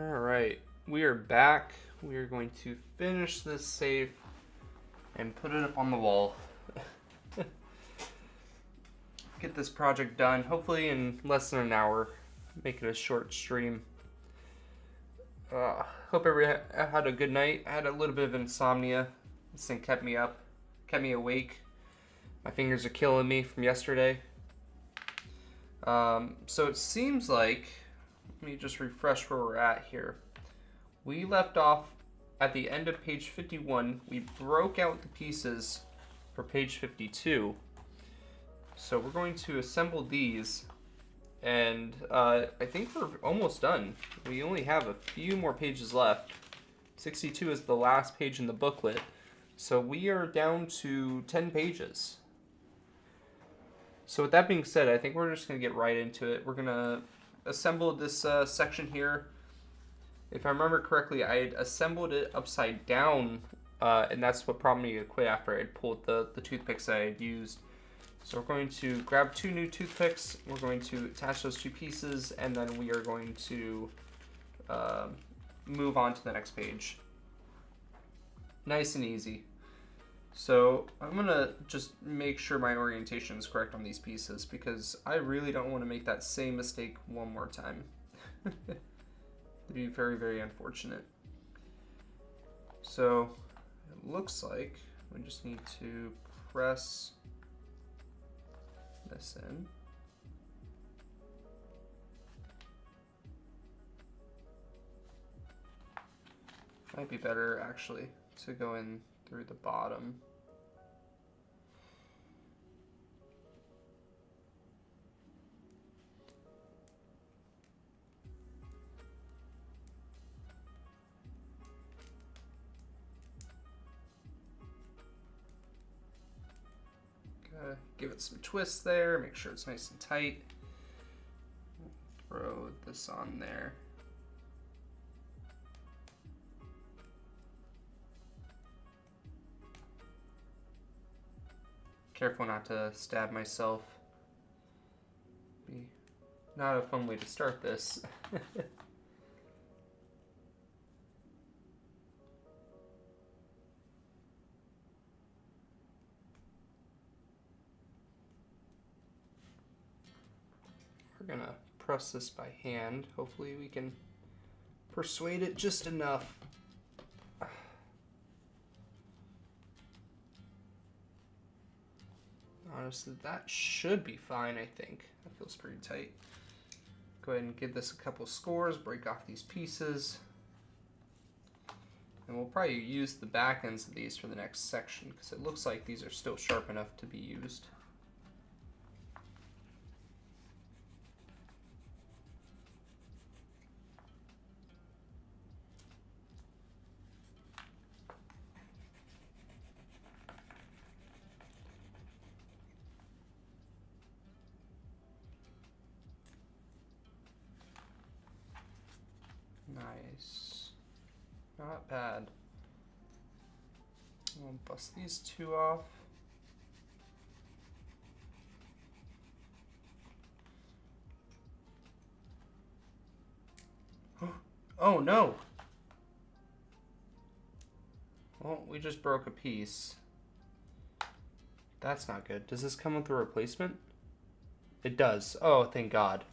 Alright, we are back. We are going to finish this save and put it up on the wall. Get this project done, hopefully in less than an hour. Make it a short stream. Hope everyone had a good night. I had a little bit of insomnia. This thing kept me up, kept me awake. My fingers are killing me from yesterday. So it seems like, let me just refresh where we're at here. We left off at the end of page 51. We broke out the pieces for page 52. So we're going to assemble these, and I think we're almost done. We only have a few more pages left. 62 is the last page in the booklet. So we are down to 10 pages. So with that being said, I think we're just going to get right into it. We're going to assemble this section here. If I remember correctly, I had assembled it upside down, and that's what prompted me to quit after I had pulled the toothpicks that I had used. So we're going to grab 2 new toothpicks, we're going to attach those 2 pieces, and then we are going to move on to the next page. Nice and easy. So I'm going to just make sure my orientation is correct on these pieces, because I really don't want to make that same mistake one more time. It'd be very, very unfortunate. So it looks like we just need to press this in. Might be better actually to go in through the bottom. Give it some twists there, make sure it's nice and tight. Throw this on there. Careful not to stab myself. Be not a fun way to start this. We're gonna press this by hand. Hopefully we can persuade it just enough. Honestly, that should be fine, I think. That feels pretty tight. Go ahead and give this a couple scores, break off these pieces. And we'll probably use the back ends of these for the next section, because it looks like these are still sharp enough to be used. Nice. Not bad. I'll bust these 2 off. Oh no! Well, we just broke a piece. That's not good. Does this come with a replacement? It does. Oh, thank God.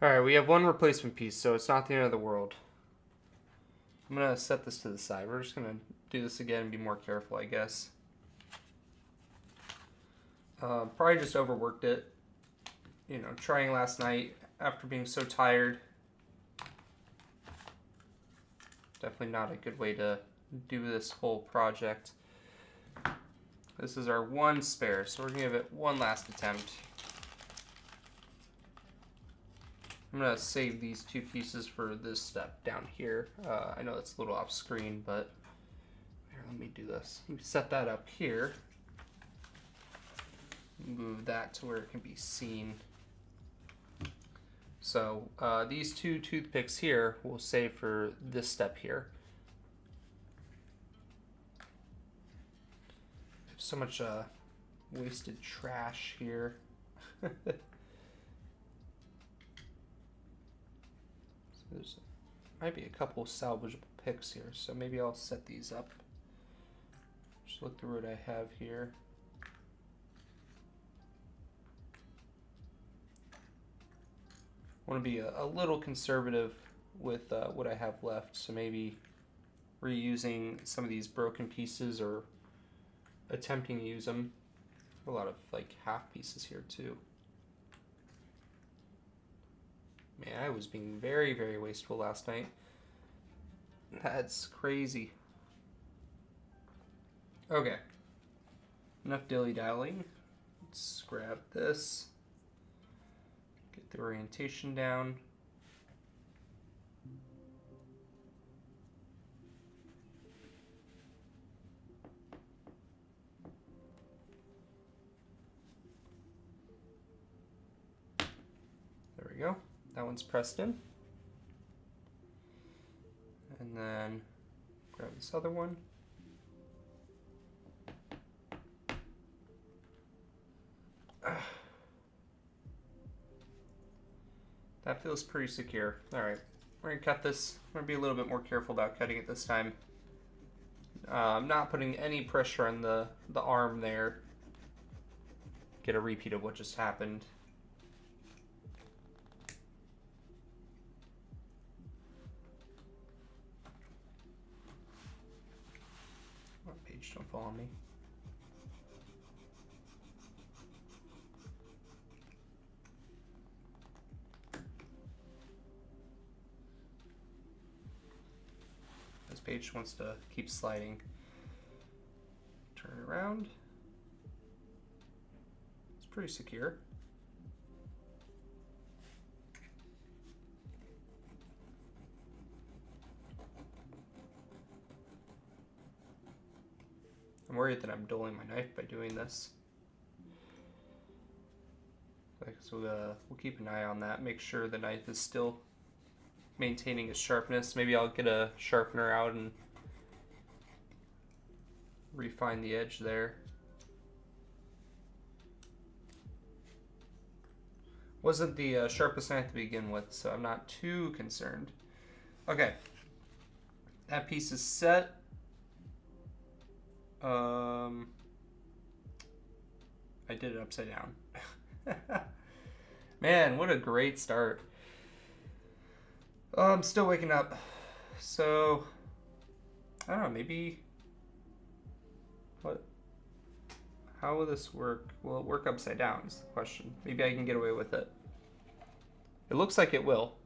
Alright, we have 1 replacement piece, so it's not the end of the world. I'm going to set this to the side. We're just going to do this again and be more careful, I guess. Probably just overworked it. You know, trying last night after being so tired. Definitely not a good way to do this whole project. This is our 1 spare, so we're going to give it 1 last attempt. I'm going to save these 2 pieces for this step down here. I know it's a little off screen, but here, let me do this. Let me set that up here. Move that to where it can be seen. So these 2 toothpicks here we'll save for this step here. So much wasted trash here. So there's Might be a couple salvageable picks here, so maybe I'll set these up. Just look through what I have here. I want to be a little conservative with what I have left, so maybe reusing some of these broken pieces or attempting to use them. A lot of like half pieces here too. Man, I was being very, very wasteful last night. That's crazy. Okay. Enough dilly-dallying. Let's grab this. Get the orientation down. There we go. That one's pressed in. And then grab this other one. That feels pretty secure. All right, we're gonna cut this. I'm gonna be a little bit more careful about cutting it this time. I'm not putting any pressure on the arm there. Get a repeat of what just happened. Oh, page, don't fall on me. Page wants to keep sliding. Turn it around. It's pretty secure. I'm worried that I'm dulling my knife by doing this. So we'll keep an eye on that. Make sure the knife is still maintaining its sharpness. Maybe I'll get a sharpener out and refine the edge there. Wasn't the sharpest knife to begin with, so I'm not too concerned. Okay, that piece is set. I did it upside down. Man, what a great start. I'm still waking up, so I don't know, maybe, how will this work? Will it work upside down is the question. Maybe I can get away with it. It looks like it will.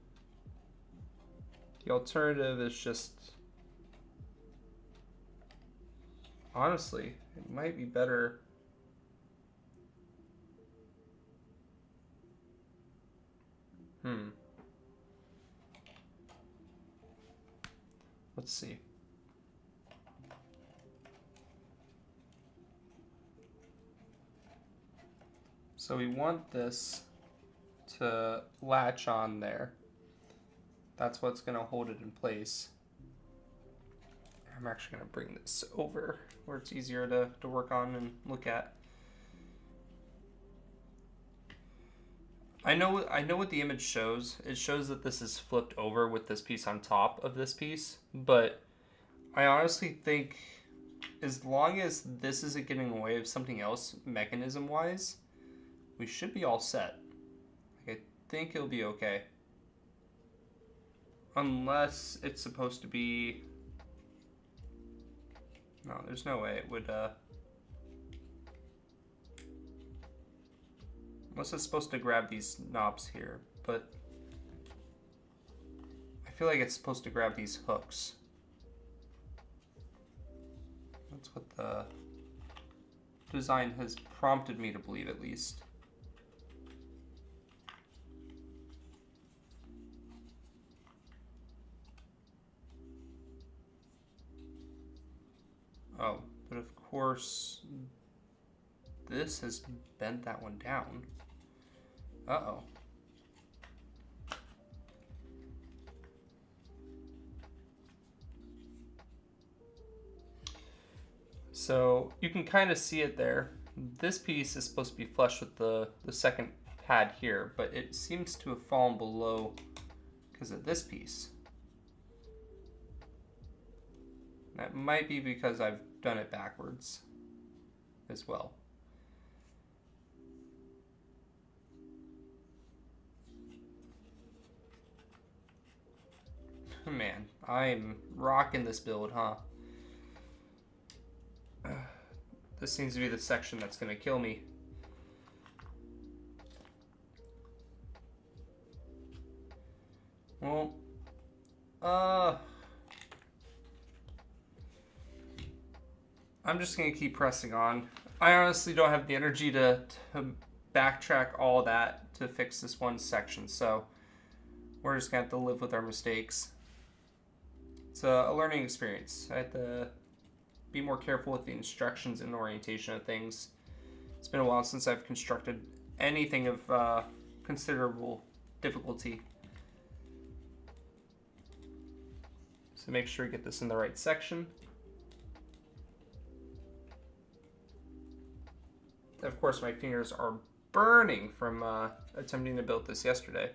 The alternative is just, honestly, it might be better. Let's see. So we want this to latch on there. That's what's going to hold it in place. I'm actually going to bring this over where it's easier to work on and look at. I know what the image shows. It shows that this is flipped over with this piece on top of this piece, but I honestly think as long as this isn't getting in the way of something else mechanism-wise, we should be all set. Like, I think it'll be okay. Unless it's supposed to be... No, there's no way it would... Unless it's supposed to grab these knobs here, but I feel like it's supposed to grab these hooks. That's what the design has prompted me to believe, at least. Oh, but of course, this has bent that one down. Uh-oh. So you can kind of see it there. This piece is supposed to be flush with the second pad here, but it seems to have fallen below because of this piece. That might be because I've done it backwards as well. Man, I'm rocking this build, huh? This seems to be the section that's going to kill me. Well, I'm just going to keep pressing on. I honestly don't have the energy to backtrack all that to fix this one section, so we're just going to have to live with our mistakes. It's a learning experience. I have to be more careful with the instructions and orientation of things. It's been a while since I've constructed anything of considerable difficulty. So make sure you get this in the right section. Of course, my fingers are burning from attempting to build this yesterday.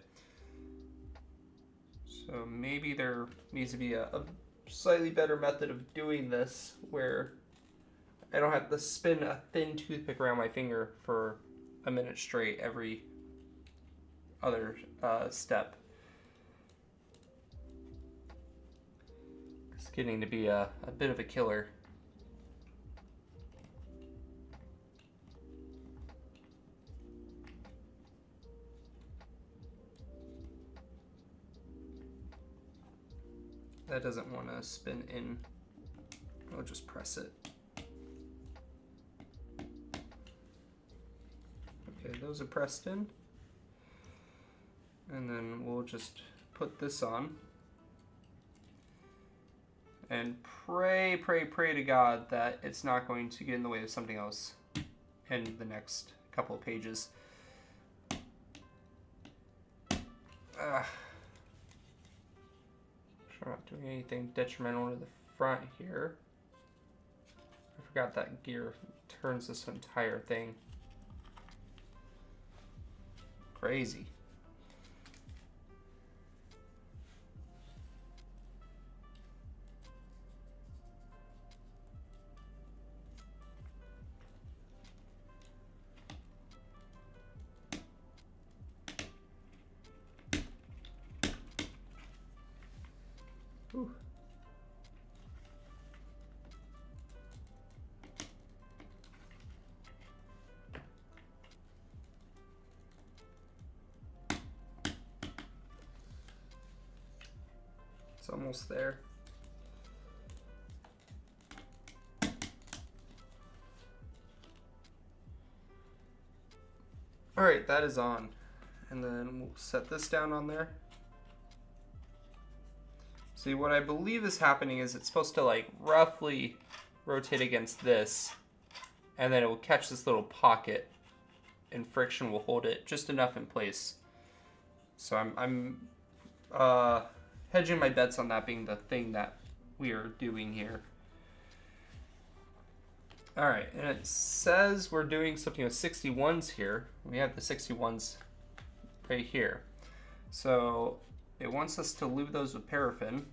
So maybe there needs to be a slightly better method of doing this where I don't have to spin a thin toothpick around my finger for a minute straight every other step. It's getting to be a bit of a killer. That doesn't want to spin in. I'll just press it. Okay, those are pressed in. And then we'll just put this on. And pray to God that it's not going to get in the way of something else in the next couple of pages. I'm not doing anything detrimental to the front here. I forgot that gear turns this entire thing. Crazy. Ooh. It's almost there. All right, that is on. And then we'll set this down on there. See, what I believe is happening is it's supposed to like roughly rotate against this, and then it will catch this little pocket, and friction will hold it just enough in place. So I'm hedging my bets on that being the thing that we are doing here. All right, and it says we're doing something with 61s here. We have the 61s right here. So it wants us to lube those with paraffin.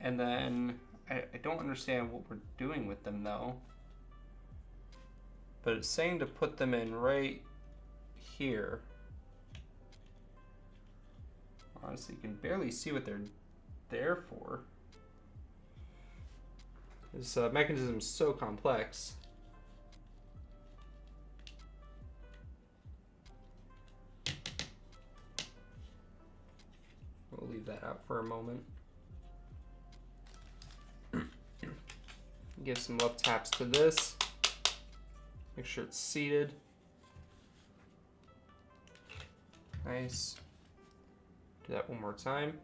And then I don't understand what we're doing with them though. But it's saying to put them in right here. Honestly, you can barely see what they're there for. This mechanism is so complex. We'll leave that out for a moment. Give some love taps to this. Make sure it's seated. Nice. Do that one more time.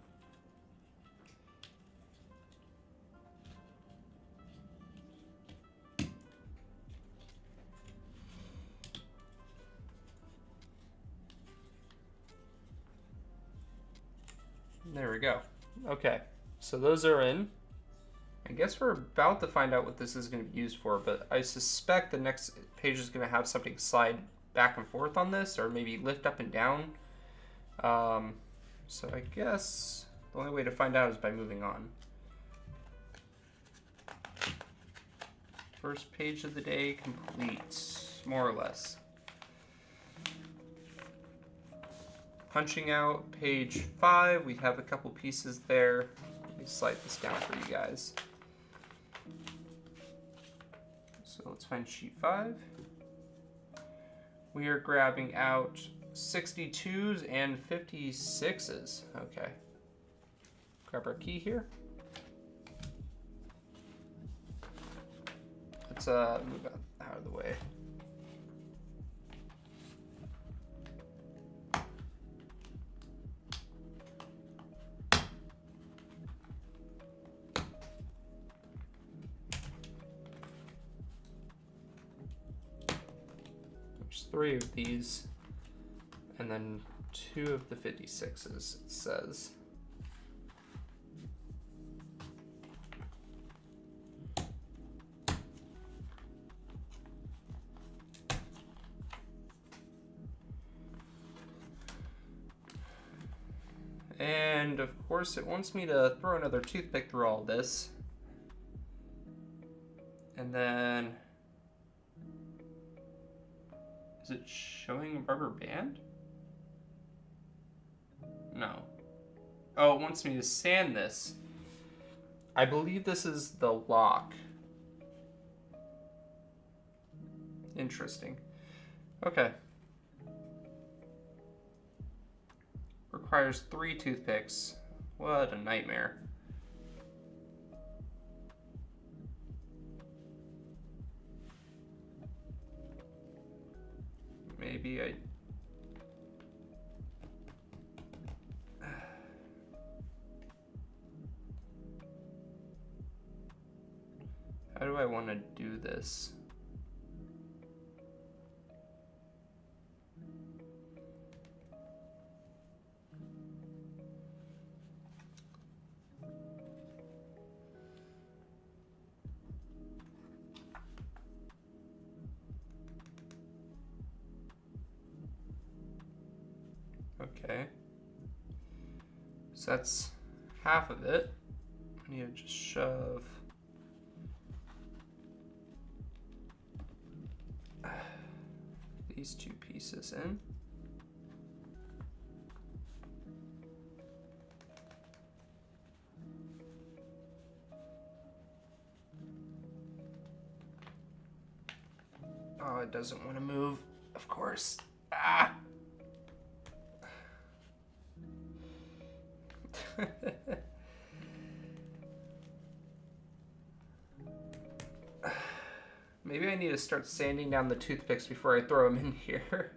There we go. Okay, so those are in. I guess we're about to find out what this is going to be used for, but I suspect the next page is going to have something slide back and forth on this, or maybe lift up and down. So I guess the only way to find out is by moving on. First page of the day complete, more or less. Punching out page 5, we have a couple pieces there. Let me slide this down for you guys. So let's find sheet 5. We are grabbing out 62s and 56s. Okay. Grab our key here. Let's move out of the way. There's 3 of these, and then 2 of the 56s, it says. And of course it wants me to throw another toothpick through all this. And then, is it showing a rubber band? No. Oh, it wants me to sand this. I believe this is the lock. Interesting. Okay. Requires 3 toothpicks. What a nightmare. Maybe I... How do I want to do this? Okay. So that's half of it. I need to just shove these 2 pieces in. Oh, it doesn't want to move, of course. Ah! Maybe I need to start sanding down the toothpicks before I throw them in here.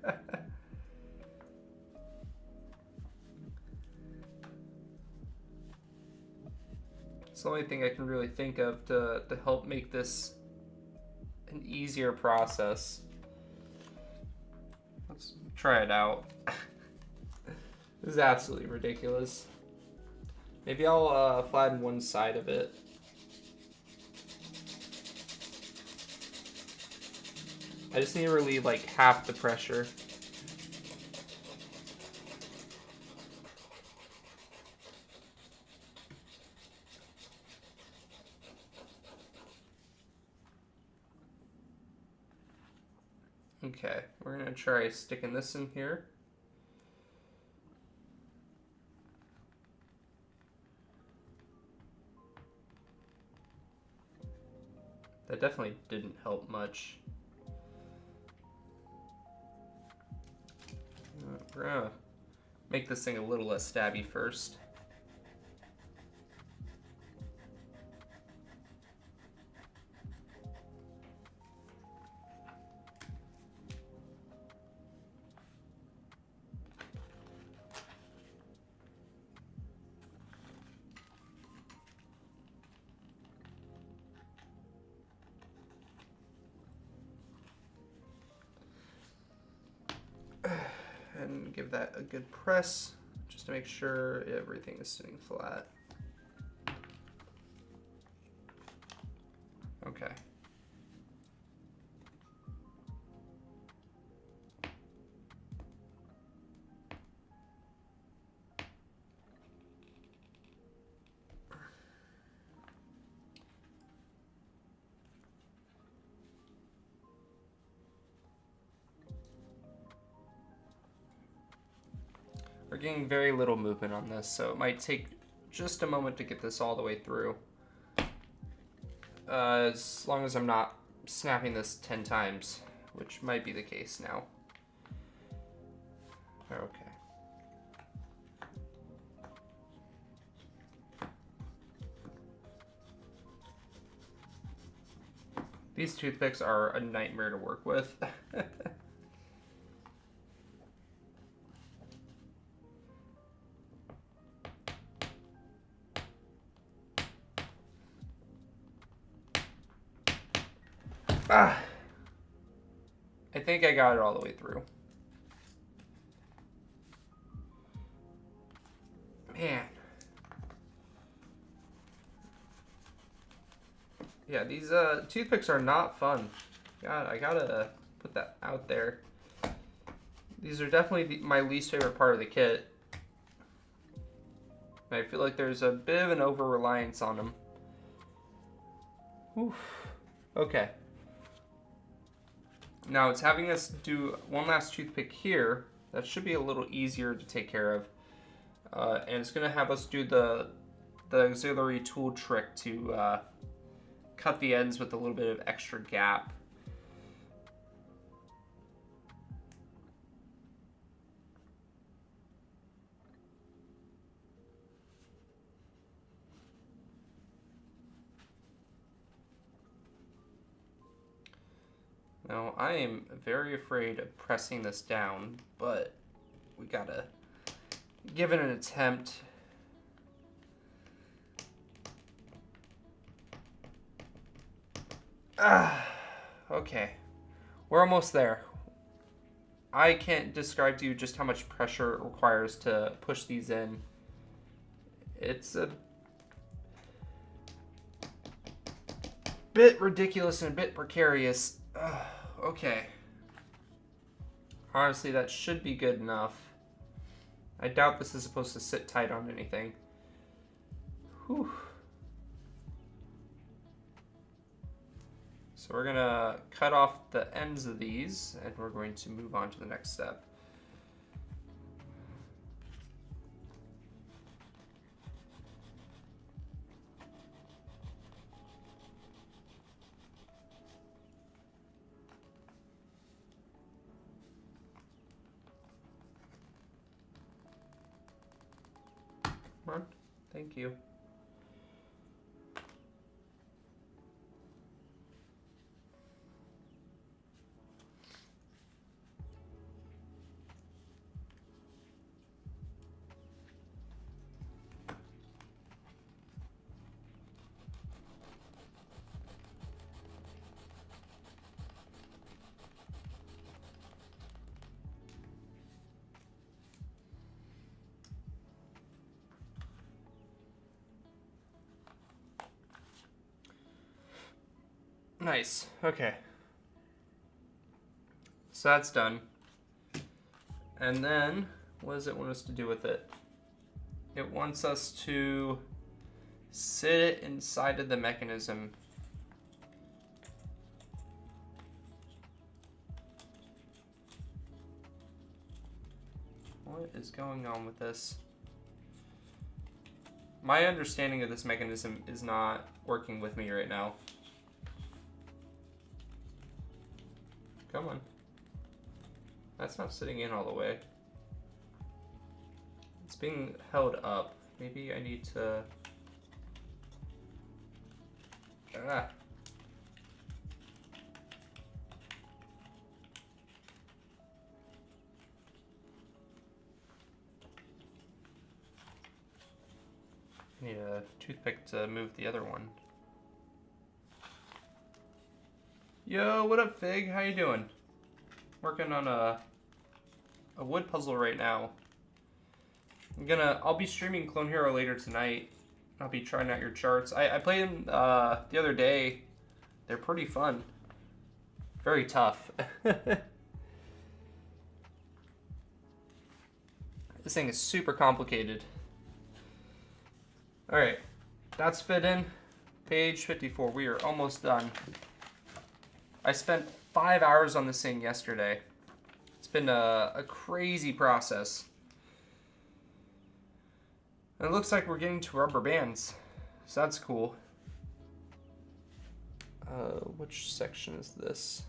It's the only thing I can really think of to help make this an easier process. Let's try it out. This is absolutely ridiculous. Maybe I'll flatten one side of it. I just need to relieve like half the pressure. Okay, we're gonna try sticking this in here. That definitely didn't help much. We're gonna make this thing a little less stabby first. And give that a good press just to make sure everything is sitting flat. Okay. getting very little movement on this, so it might take just a moment to get this all the way through. As long as I'm not snapping this 10 times, which might be the case now. Okay. These toothpicks are a nightmare to work with. I think I got it all the way through. Man. Yeah, these toothpicks are not fun. God, I gotta put that out there. These are definitely my least favorite part of the kit. I feel like there's a bit of an over-reliance on them. Oof. Okay. Now it's having us do one last toothpick here. That should be a little easier to take care of. And it's going to have us do the auxiliary tool trick to cut the ends with a little bit of extra gap. Now, I am very afraid of pressing this down, but we gotta give it an attempt. Okay. We're almost there. I can't describe to you just how much pressure it requires to push these in. It's a bit ridiculous and a bit precarious. Okay. Honestly, that should be good enough. I doubt this is supposed to sit tight on anything. Whew. So we're gonna cut off the ends of these, and we're going to move on to the next step. Come on. Thank you. Nice. Okay. So that's done. And then, what does it want us to do with it? It wants us to sit it inside of the mechanism. What is going on with this? My understanding of this mechanism is not working with me right now. Come on. That's not sitting in all the way. It's being held up. Maybe I need to... Ah. I need a toothpick to move the other one. Yo, what up, Fig? How you doing? Working on a wood puzzle right now. I'll be streaming Clone Hero later tonight. I'll be trying out your charts. I played them the other day. They're pretty fun. Very tough. This thing is super complicated. Alright, that's fit in. Page 54, we are almost done. I spent 5 hours on this thing yesterday. It's been a crazy process. And it looks like we're getting to rubber bands. So that's cool. Which section is this?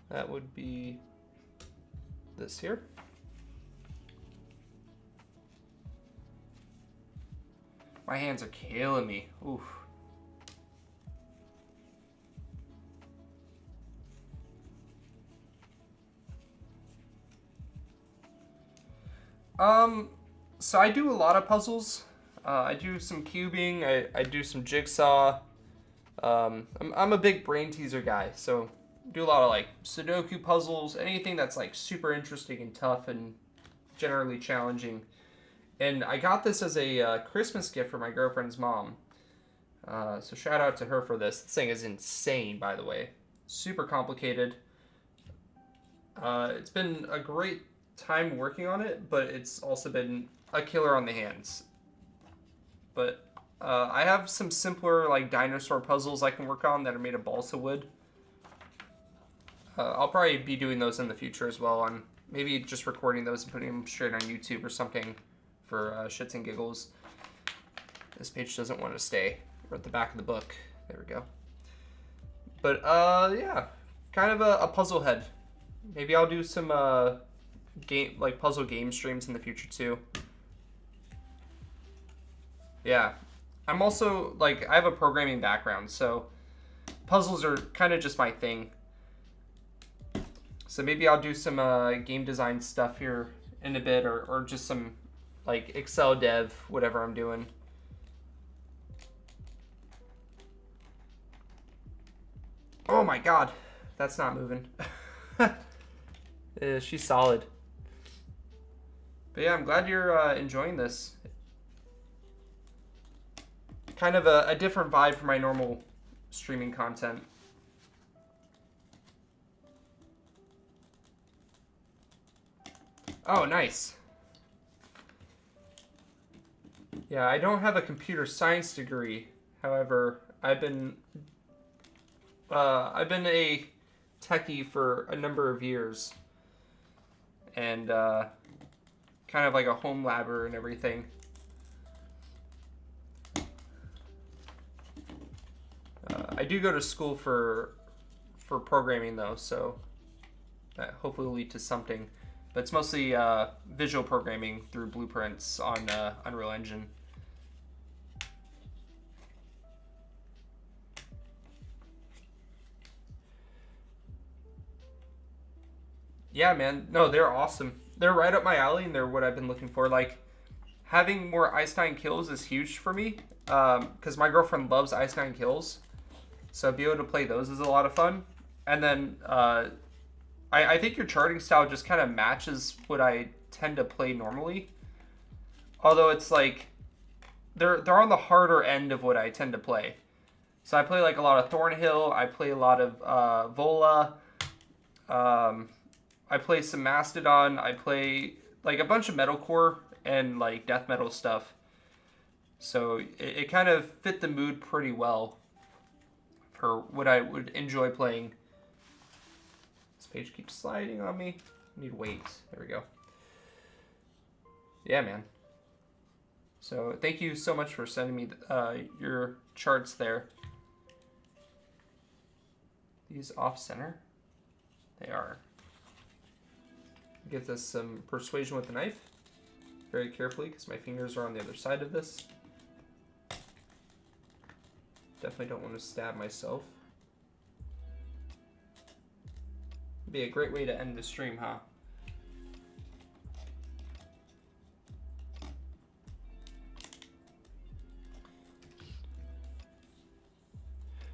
That would be this here. My hands are killing me. Oof. So I do a lot of puzzles. I do some cubing. I do some jigsaw. I'm a big brain teaser guy, so do a lot of like Sudoku puzzles, anything that's like super interesting and tough and generally challenging. And I got this as a Christmas gift for my girlfriend's mom. So shout out to her for this. This thing is insane, by the way. Super complicated. It's been a great time working on it, but it's also been a killer on the hands. But I have some simpler like dinosaur puzzles I can work on that are made of balsa wood. I'll probably be doing those in the future as well. On maybe just recording those and putting them straight on YouTube or something for shits and giggles. This page doesn't want to stay. We're at the back of the book. There we go. But yeah, kind of a puzzle head. Maybe I'll do some puzzle game streams in the future too. Yeah, I'm also like I have a programming background, so puzzles are kind of just my thing. So maybe I'll do some game design stuff here in a bit, or just some like Excel dev, whatever I'm doing. Oh my god, that's not moving. She's solid. But yeah, I'm glad you're enjoying this. Kind of a different vibe from my normal streaming content. Oh, nice. Yeah, I don't have a computer science degree. However, I've been a techie for a number of years, and kind of like a home labber and everything. I do go to school for programming though, so that hopefully will lead to something. But it's mostly visual programming through blueprints on Unreal Engine. Yeah, man. No, they're awesome. They're right up my alley, and they're what I've been looking for. Like, having more Ice Nine Kills is huge for me, because my girlfriend loves Ice Nine Kills. So be able to play those is a lot of fun. And then I think your charting style just kind of matches what I tend to play normally. Although it's like, they're on the harder end of what I tend to play. So I play like a lot of Thornhill. I play a lot of Vola. I play some Mastodon. I play like a bunch of metalcore and like death metal stuff. So it kind of fit the mood pretty well for what I would enjoy playing. This page keeps sliding on me. I need weight. There we go. Yeah, man. So thank you so much for sending me your charts there. These off center? They are. Gives us some persuasion with the knife. Very carefully, because my fingers are on the other side of this. Definitely don't want to stab myself. Be a great way to end the stream, huh?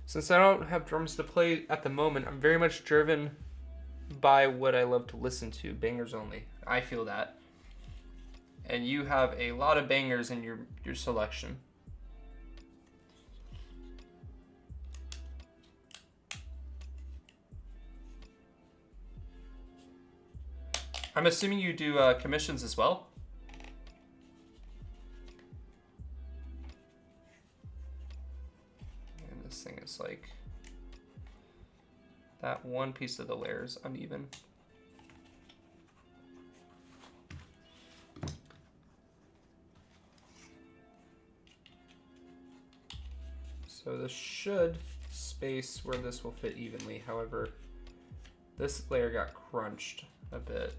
Since I don't have drums to play at the moment, I'm very much driven by what I love to listen to. Bangers only. I feel that. And you have a lot of bangers in your selection. I'm assuming you do commissions as well? And this thing is like... that one piece of the layer is uneven. So this should space where this will fit evenly. However, this layer got crunched a bit.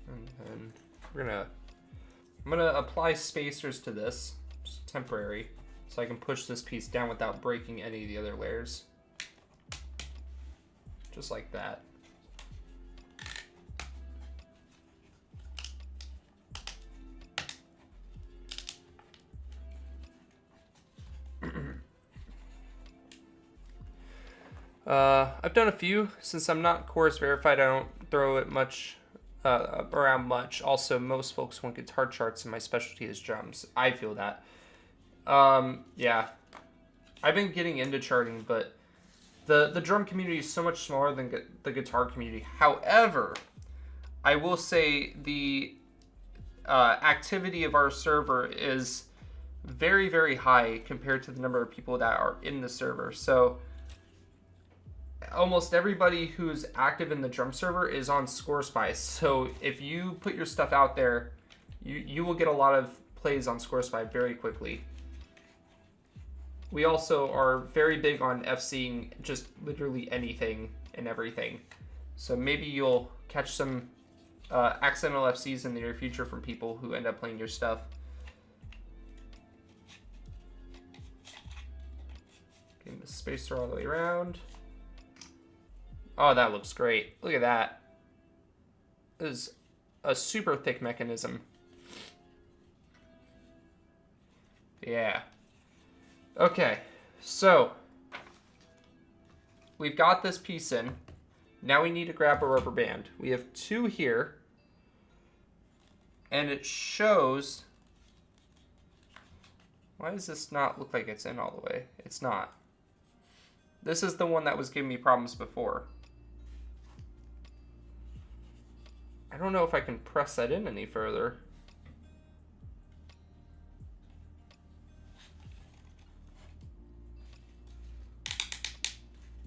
And then I'm gonna apply spacers to this, just temporary, so I can push this piece down without breaking any of the other layers. Just like that. I've done a few. Since I'm not chorus verified, I don't throw it much around much. Also, most folks want guitar charts, and my specialty is drums. I feel that. Yeah, I've been getting into charting, but the drum community is so much smaller than the guitar community. However, I will say the activity of our server is very, very high compared to the number of people that are in the server. So almost everybody who's active in the drum server is on ScoreSpy. So if you put your stuff out there, you will get a lot of plays on ScoreSpy very quickly. We also are very big on FCing just literally anything and everything. So maybe you'll catch some accidental FCs in the near future from people who end up playing your stuff. Getting the spacer all the way around. Oh, that looks great. Look at that. This is a super thick mechanism. Yeah. Okay, so we've got this piece in. Now we need to grab a rubber band. We have two here, and it shows. Why does this not look like it's in all the way? It's not. This is the one that was giving me problems before. I don't know if I can press that in any further.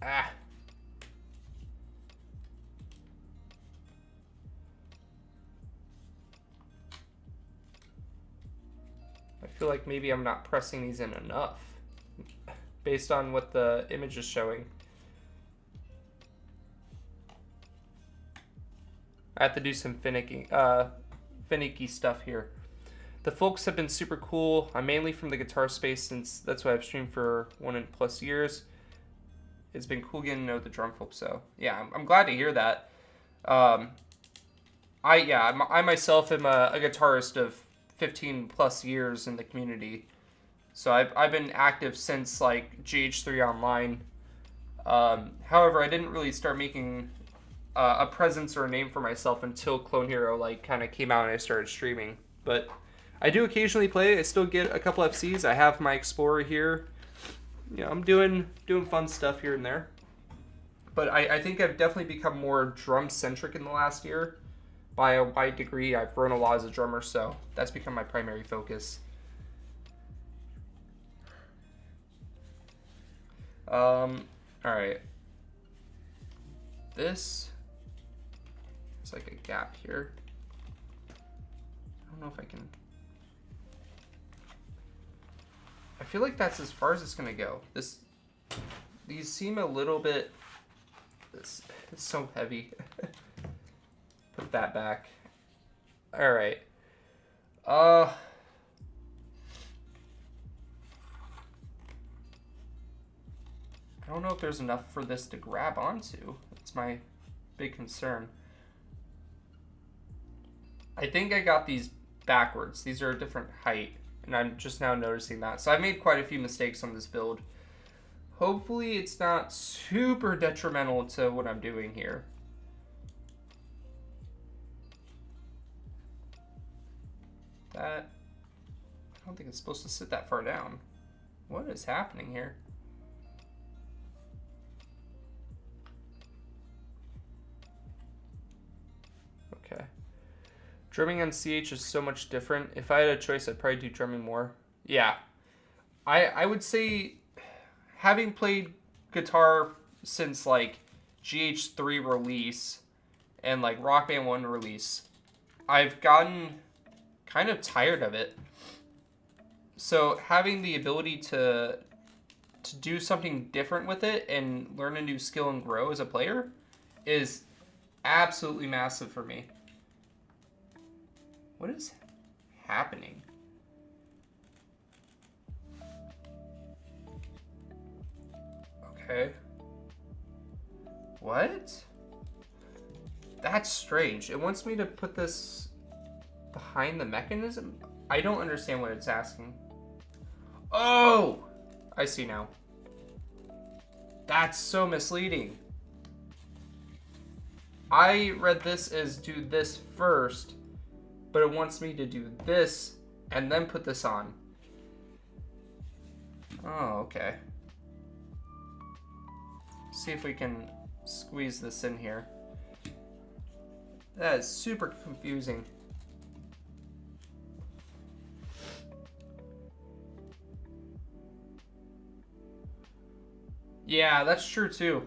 Ah. I feel like maybe I'm not pressing these in enough based on what the image is showing. I have to do some finicky stuff here. The folks have been super cool. I'm mainly from the guitar space since that's what I've streamed for 1+ years. It's been cool getting to know the drum folks, so yeah, I'm glad to hear that. I myself am a guitarist of 15+ years in the community, so I've been active since like GH3 Online. However, I didn't really start making a presence or a name for myself until Clone Hero like kind of came out and I started streaming. But I do occasionally play. I still get a couple FCs. I have my Explorer here. You know, I'm doing fun stuff here and there. But I think I've definitely become more drum-centric in the last year. By a wide degree, I've grown a lot as a drummer, so that's become my primary focus. Alright. This is like a gap here. I don't know if I can... I feel like that's as far as it's gonna go. These seem a little bit. It's so heavy. Put that back. All right. I don't know if there's enough for this to grab onto. That's my big concern. I think I got these backwards. These are a different height. And I'm just now noticing that. So I made quite a few mistakes on this build. Hopefully it's not super detrimental to what I'm doing here. I don't think it's supposed to sit that far down. What is happening here? Okay. Drumming on CH is so much different. If I had a choice, I'd probably do drumming more. Yeah. I would say, having played guitar since like GH3 release and like Rock Band 1 release, I've gotten kind of tired of it. So having the ability to do something different with it and learn a new skill and grow as a player is absolutely massive for me. What is happening? Okay. What? That's strange. It wants me to put this behind the mechanism? I don't understand what it's asking. Oh! I see now. That's so misleading. I read this as do this first, but it wants me to do this and then put this on. Oh, okay. See if we can squeeze this in here. That is super confusing. Yeah, that's true too.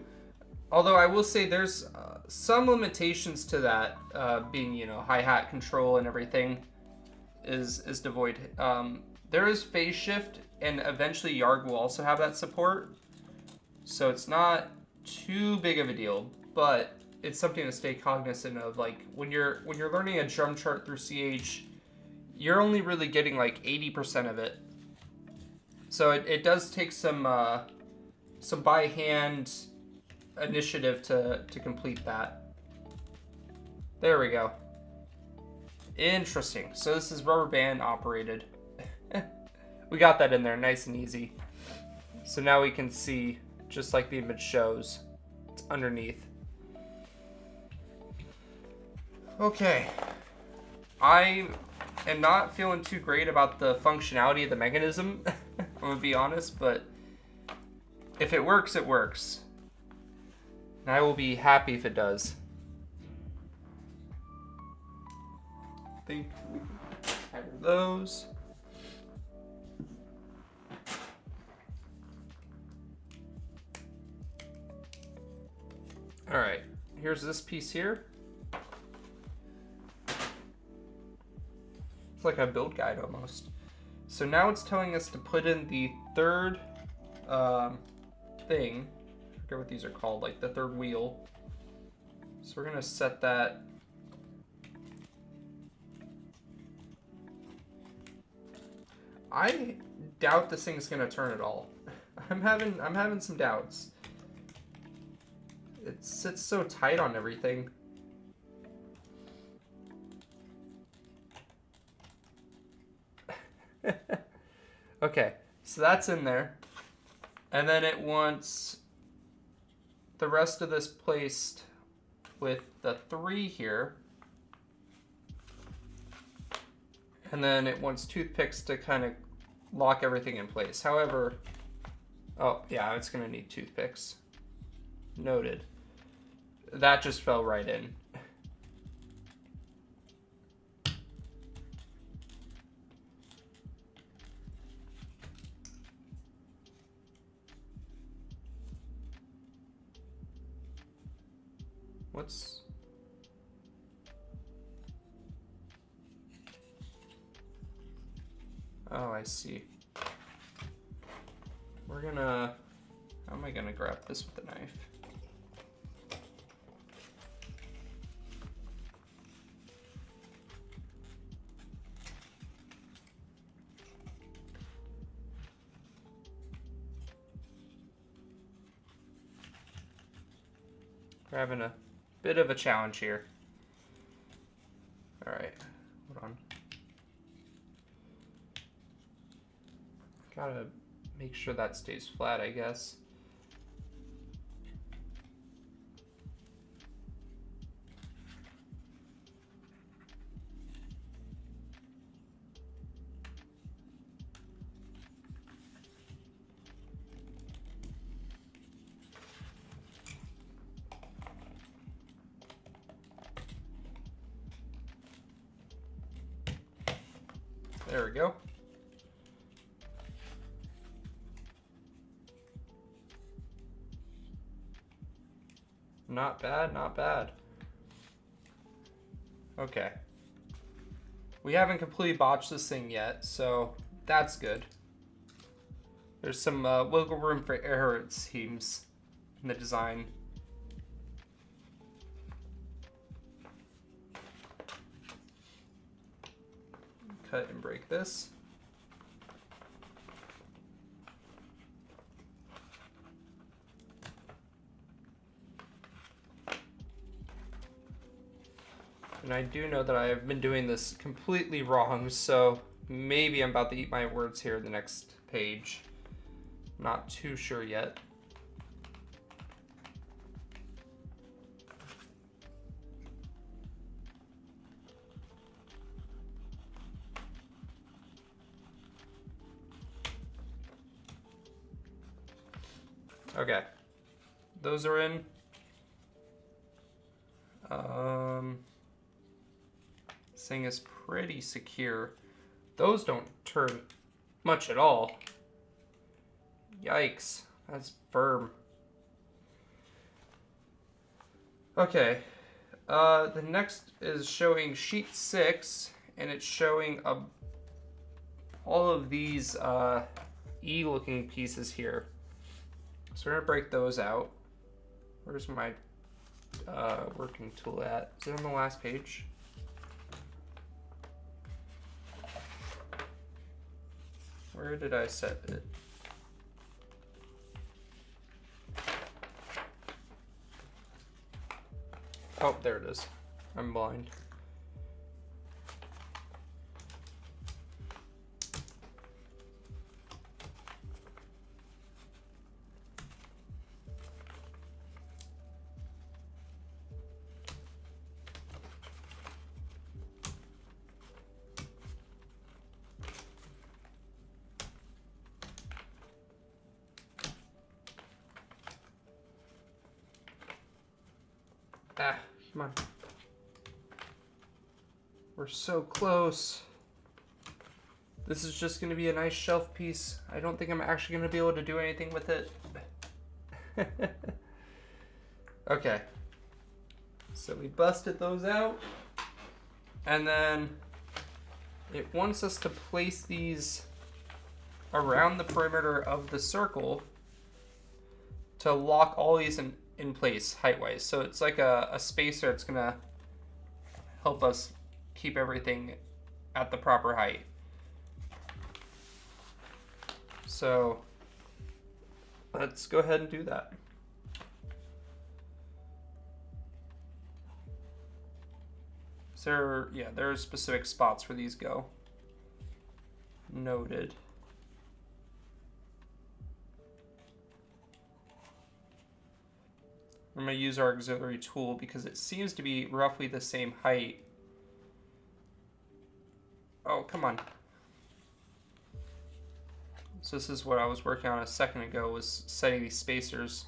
Although I will say there's some limitations to that, being, you know, hi-hat control and everything is devoid. There is phase shift, and eventually Yarg will also have that support. So it's not too big of a deal, but it's something to stay cognizant of. Like when you're learning a drum chart through CH, you're only really getting like 80% of it. So it does take some by hand initiative to complete that. There we go. Interesting. So this is rubber band operated. We got that in there nice and easy. So now we can see, just like the image shows, it's underneath. Okay. I am not feeling too great about the functionality of the mechanism. I'm gonna be honest, but if it works, it works. And I will be happy if it does. I think we can have those. All right, here's this piece here. It's like a build guide almost. So now it's telling us to put in the third thing. I forget what these are called, like the third wheel. So we're gonna set that. I doubt this thing's gonna turn at all. I'm having some doubts. It sits so tight on everything. Okay, so that's in there. And then it wants the rest of this placed with the 3 here. And then it wants toothpicks to kind of lock everything in place. However, oh yeah, it's gonna need toothpicks. Noted. That just fell right in. What's... Oh, I see. We're gonna... How am I gonna grab this with the knife? We're having a bit of a challenge here. All right, hold on. Gotta make sure that stays flat, I guess. There we go. Not bad, not bad. Okay. We haven't completely botched this thing yet, so that's good. There's some wiggle room for error, it seems, in the design. Cut and break this. And I do know that I have been doing this completely wrong, so maybe I'm about to eat my words here in the next page. Not too sure yet. Okay, those are in. This thing is pretty secure. Those don't turn much at all. Yikes, that's firm. Okay, the next is showing sheet 6, and it's showing all of these E-looking pieces here. So we're gonna break those out. Where's my working tool at? Is it on the last page? Where did I set it? Oh, there it is. I'm blind. Ah, come on. We're so close. This is just gonna be a nice shelf piece. I don't think I'm actually gonna be able to do anything with it. Okay. So we busted those out. And then it wants us to place these around the perimeter of the circle to lock all these in place height-wise. So it's like a spacer. It's gonna help us keep everything at the proper height. So let's go ahead and do that. So yeah, there are specific spots where these go. Noted. I'm going to use our auxiliary tool because it seems to be roughly the same height. Oh, come on. So this is what I was working on a second ago, was setting these spacers.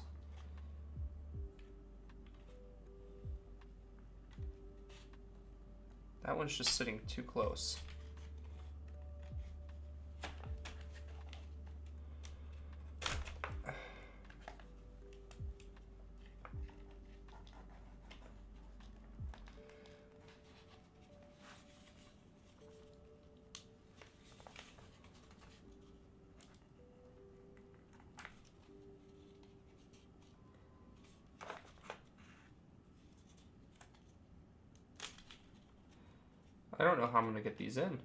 That one's just sitting too close. I don't know how I'm going to get these in.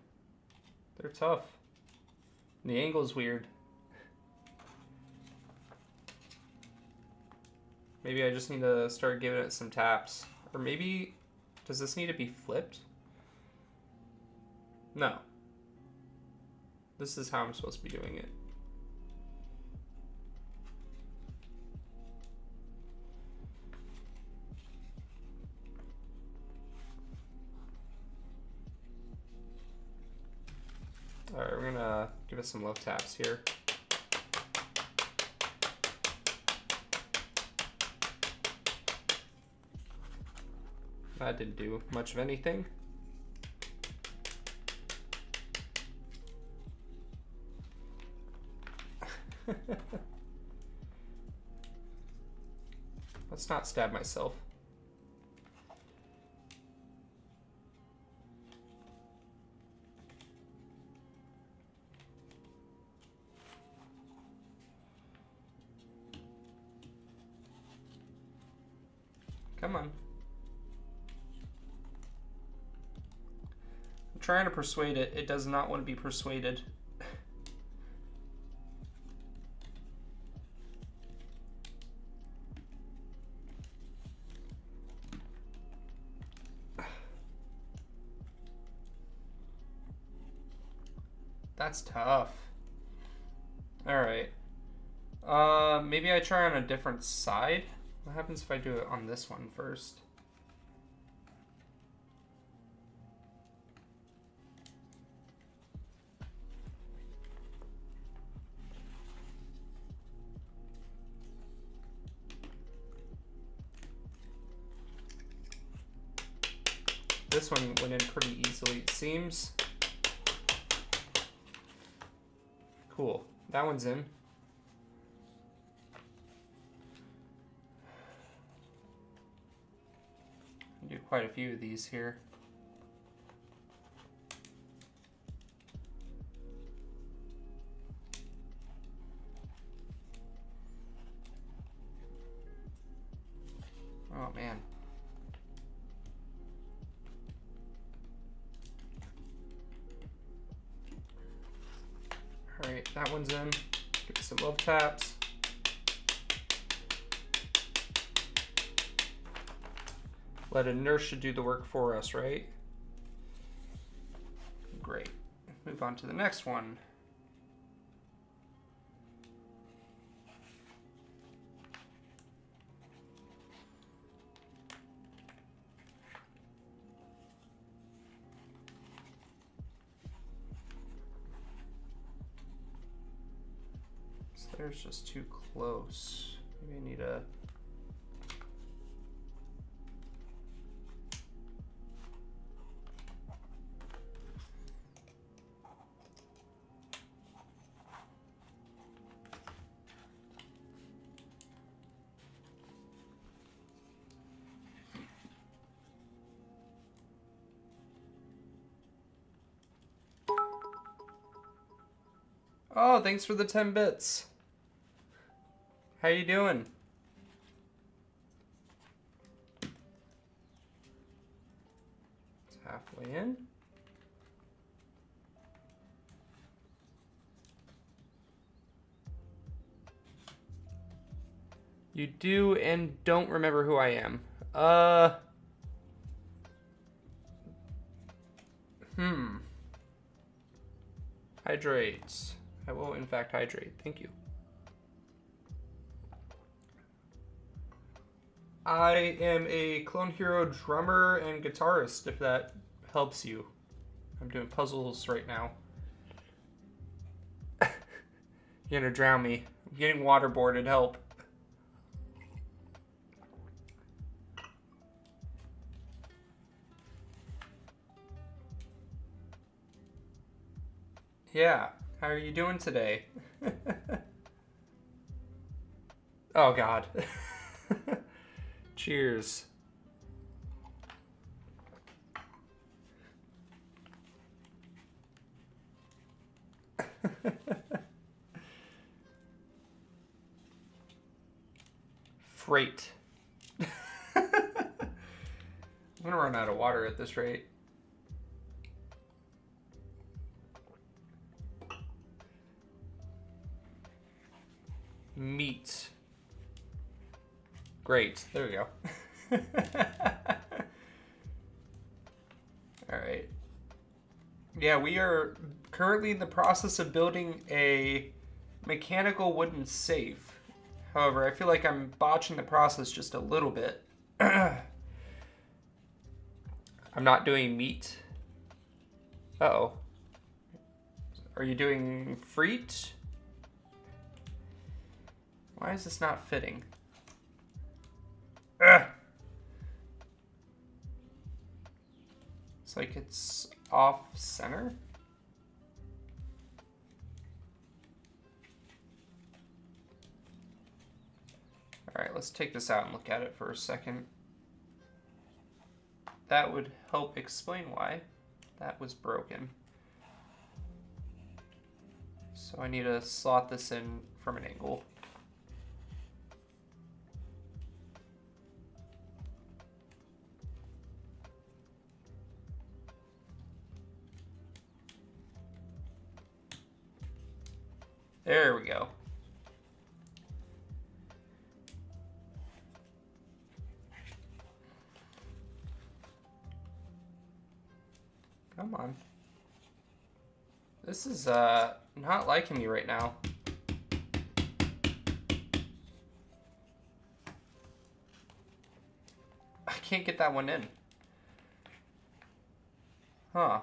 They're tough. And the angle's weird. Maybe I just need to start giving it some taps. Or maybe, does this need to be flipped? No. This is how I'm supposed to be doing it. Alright, we're gonna give it some love taps here. That didn't do much of anything. Let's not stab myself. Come on. I'm trying to persuade it. It does not want to be persuaded. That's tough. Alright. Maybe I try on a different side? What happens if I do it on this one first? This one went in pretty easily, it seems. Cool. That one's in. Do quite a few of these here. Oh man. Alright, that one's in. Give it some love taps. Let inertia do the work for us, right? Great. Move on to the next one. So there's just too close. Maybe I need a... Oh, thanks for the 10 bits. How you doing? It's halfway in. You do and don't remember who I am. Hydrate. I will, in fact, hydrate. Thank you. I am a Clone Hero drummer and guitarist, if that helps you. I'm doing puzzles right now. You're gonna drown me. I'm getting waterboarded. Help. Yeah. How are you doing today? Oh, God. Cheers. Freight. I'm gonna run out of water at this rate. Meat. Great. There we go. All right. Yeah, we are currently in the process of building a mechanical wooden safe. However, I feel like I'm botching the process just a little bit. I'm not doing meat. Uh-oh. Are you doing freet? Why is this not fitting? Ugh. It's like it's off center. All right, let's take this out and look at it for a second. That would help explain why that was broken. So I need to slot this in from an angle. There we go. Come on. This is not liking me right now. I can't get that one in. Huh.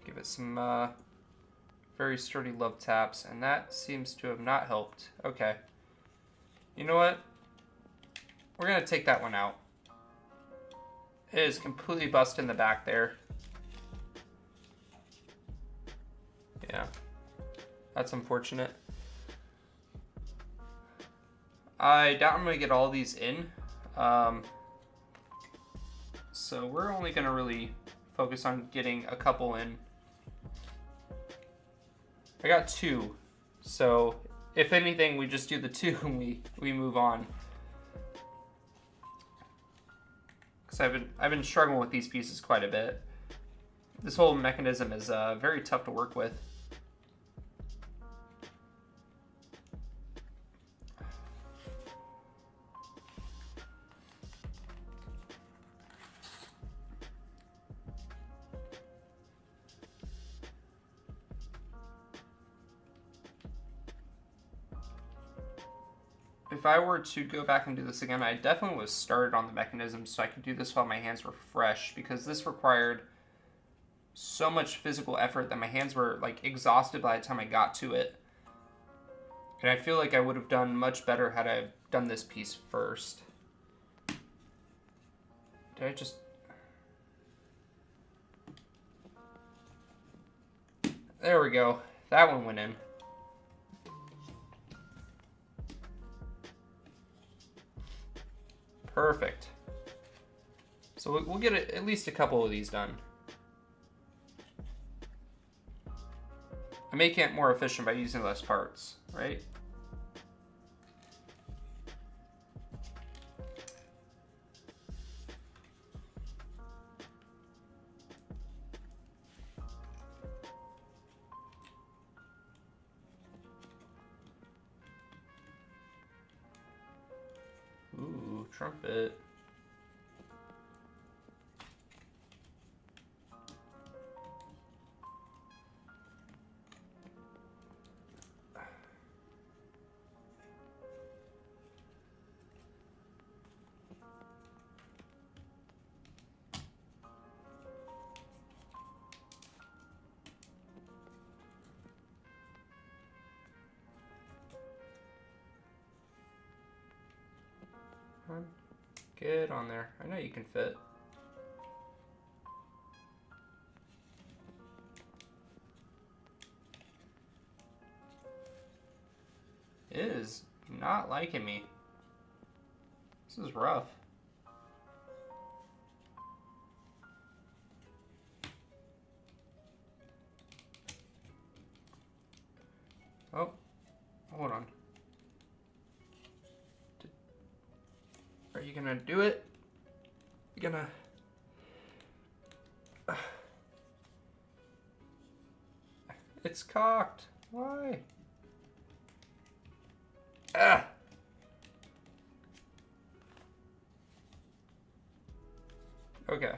Give it some very sturdy love taps, and that seems to have not helped. Okay. You know what? We're going to take that one out. It is completely busted in the back there. Yeah. That's unfortunate. I doubt I'm going to get all these in. So we're only going to really focus on getting a couple in. I got 2. So if anything, we just do the 2 and we move on. Because I've been struggling with these pieces quite a bit. This whole mechanism is very tough to work with. If I were to go back and do this again, I definitely would have started on the mechanism so I could do this while my hands were fresh, because this required so much physical effort that my hands were like exhausted by the time I got to it. And I feel like I would have done much better had I done this piece first. Did I just... There we go. That one went in. Perfect. So we'll get at least a couple of these done. I'm making it more efficient by using less parts, right? Ooh, trumpet. Get on there. I know you can fit. It is not liking me. This is rough. Oh, hold on. Are you gonna do it? You gonna... It's cocked. Why? Ah! Okay.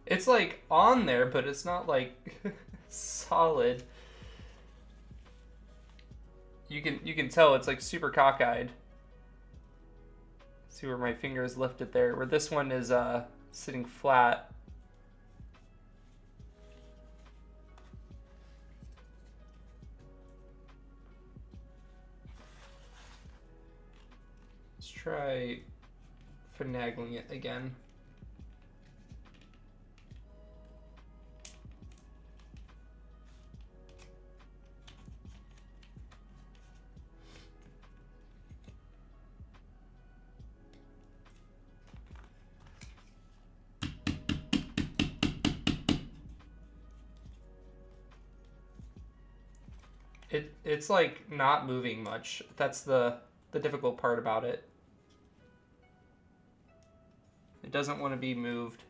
It's like on there, but it's not like solid. You can tell it's like super cockeyed. See where my finger is lifted there, where this one is sitting flat. Let's try finagling it again. It's like not moving much. That's the difficult part about it. It doesn't want to be moved.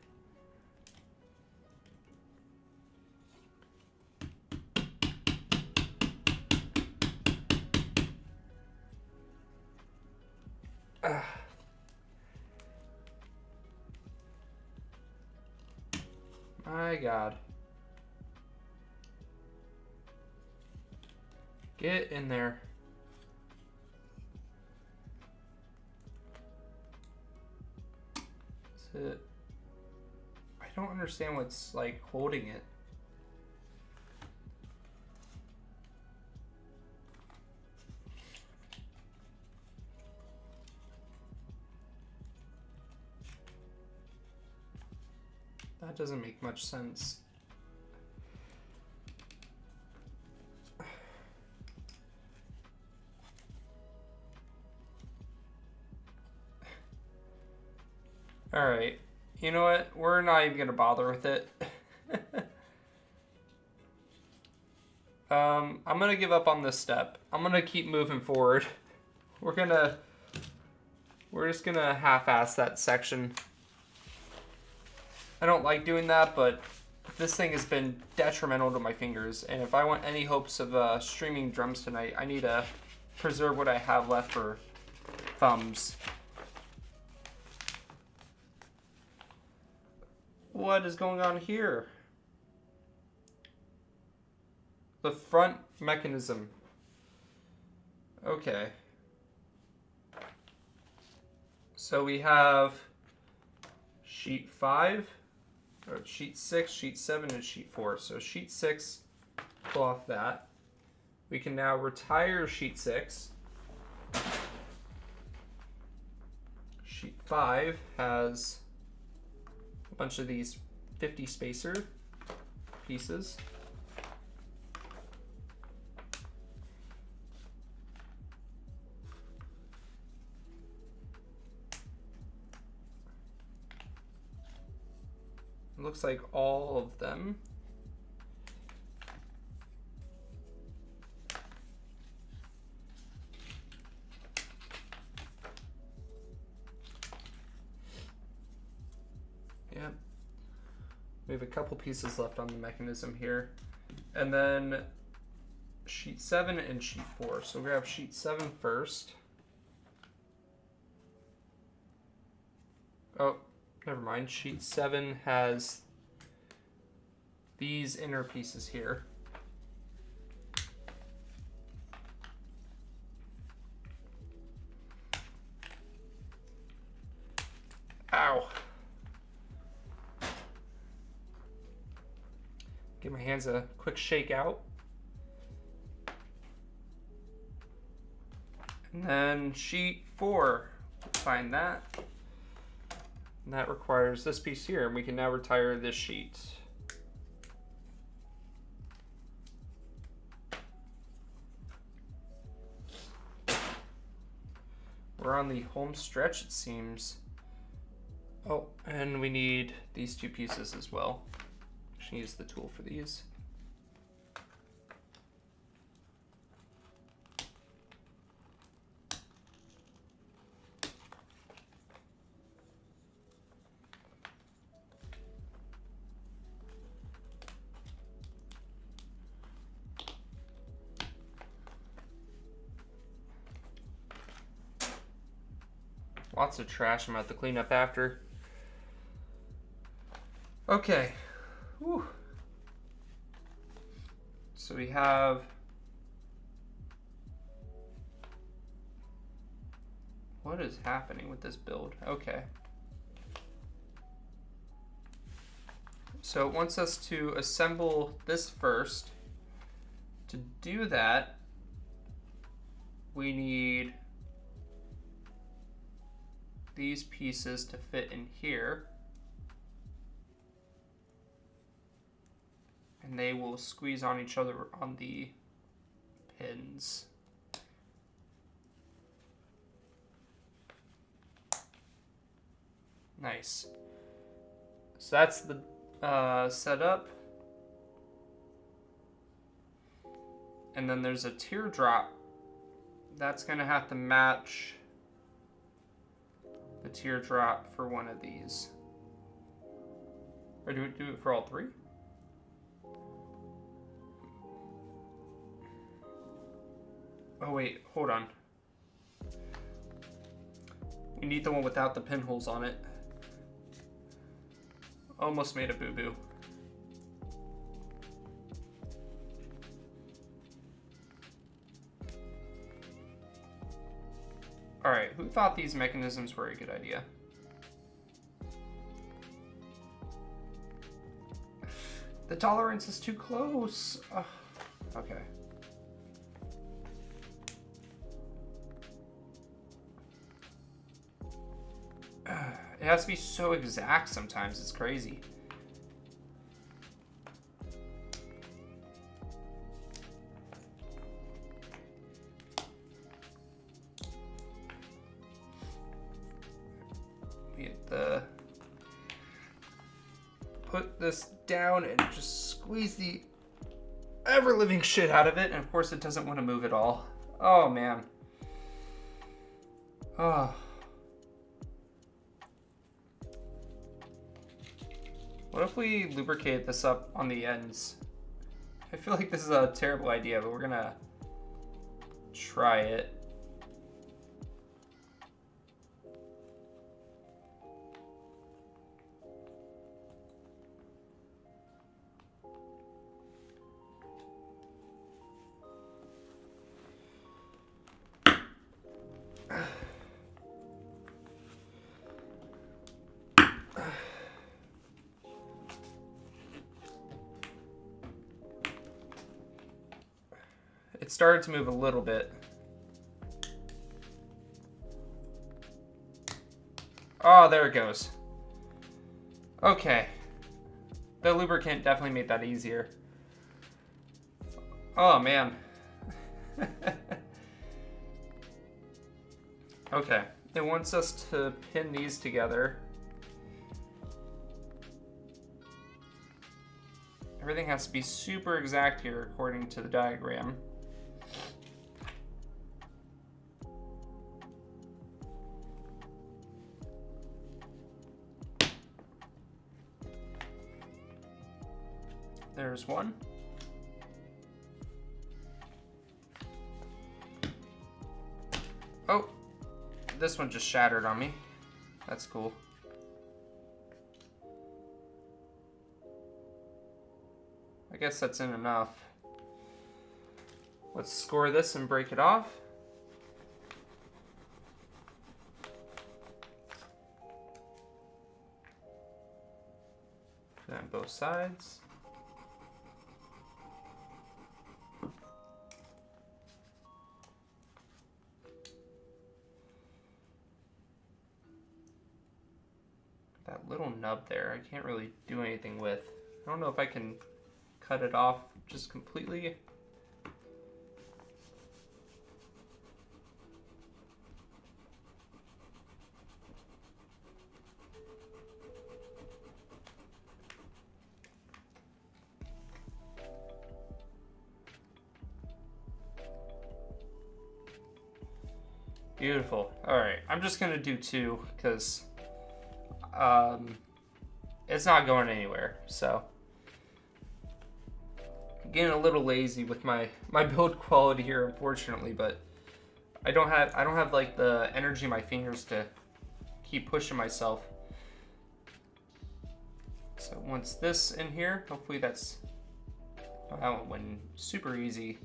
My God. Get in there. That's it. I don't understand what's like holding it. That doesn't make much sense. All right, you know what? We're not even gonna bother with it. I'm gonna give up on this step. I'm gonna keep moving forward. We're just gonna half-ass that section. I don't like doing that, but this thing has been detrimental to my fingers, and if I want any hopes of streaming drums tonight, I need to preserve what I have left for thumbs. What is going on here? The front mechanism. Okay. So we have sheet 5, or sheet 6, sheet 7, and sheet 4. So sheet 6, pull off that. We can now retire sheet 6. Sheet 5 has a bunch of these 50 spacer pieces. It looks like all of them. Yeah. We have a couple pieces left on the mechanism here. And then sheet 7 and sheet 4. So we'll grab sheet 7 first. Oh, never mind. Sheet 7 has these inner pieces here. Ow. Give my hands a quick shake out. And then sheet 4, find that. And that requires this piece here, and we can now retire this sheet. We're on the home stretch, it seems. Oh, and we need these two pieces as well. Actually use the tool for these. Lots of trash I'm about to clean up after. Okay. Whew. So we have what is happening with this build? Okay. So it wants us to assemble this first. To do that, we need these pieces to fit in here. And they will squeeze on each other on the pins. Nice. So that's the setup. And then there's a teardrop. That's going to have to match the teardrop for one of these. Or do we do it for all three? Oh wait, hold on. We need the one without the pinholes on it. Almost made a boo-boo. Alright, who thought these mechanisms were a good idea? The tolerance is too close. Ugh. Okay. It has to be so exact sometimes, it's crazy. Put this down and just squeeze the ever-living shit out of it, and of course it doesn't want to move at all. Oh man. Oh. What if we lubricate this up on the ends? I feel like this is a terrible idea, but we're gonna try it. It started to move a little bit. Oh, there it goes. Okay. The lubricant definitely made that easier. Oh, man. Okay. It wants us to pin these together. Everything has to be super exact here according to the diagram. There's one. Oh, this one just shattered on me. That's cool. I guess that's in enough. Let's score this and break it off. Put that on both sides. That little nub there, I can't really do anything with. I don't know if I can cut it off just completely. Beautiful. All right, I'm just gonna do two because it's not going anywhere. So I'm getting a little lazy with my build quality here, unfortunately, but I don't have like the energy in my fingers to keep pushing myself. So once this in here, hopefully that's, oh, that one went super easy.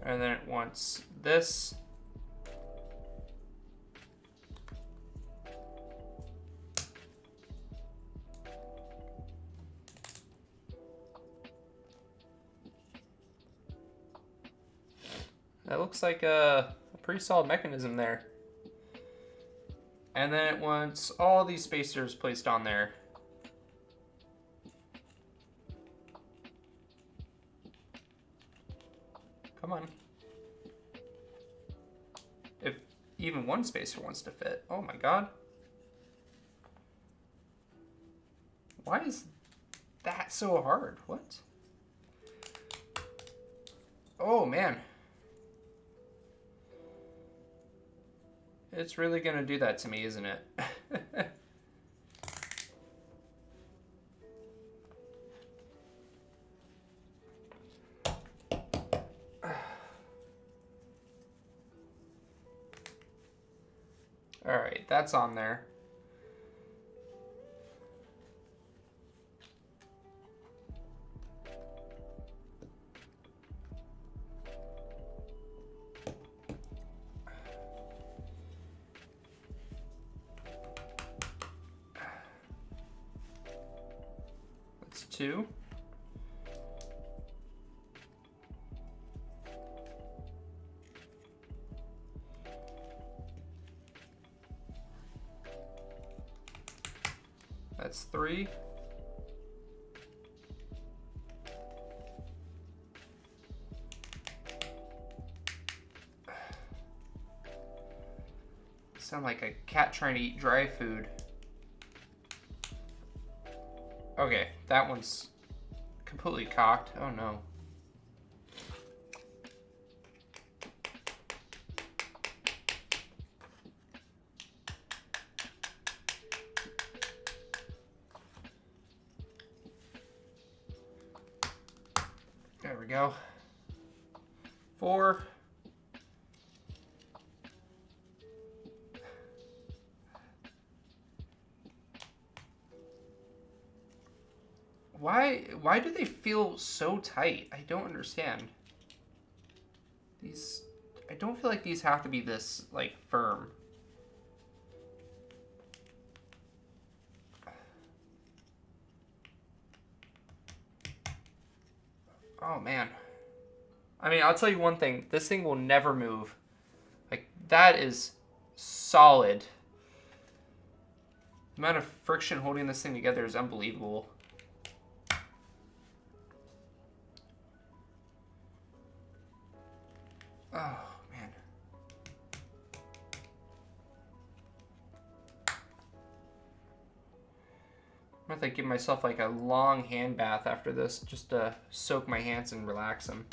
And then it wants this. That looks like a pretty solid mechanism there. And then it wants all these spacers placed on there. Come on. If even one spacer wants to fit. Oh my god. Why is that so hard? What? Oh, man. It's really going to do that to me, isn't it? All right, that's on there. That's 2. That's 3. Sound like a cat trying to eat dry food. Okay, that one's completely cocked. Oh no. There we go. 4. Why do they feel so tight? I don't understand. These, I don't feel like these have to be this, like, firm. Oh, man. I mean, I'll tell you one thing. This thing will never move. Like, that is solid. The amount of friction holding this thing together is unbelievable. Oh, man. I'm gonna have to give myself like a long hand bath after this just to soak my hands and relax them.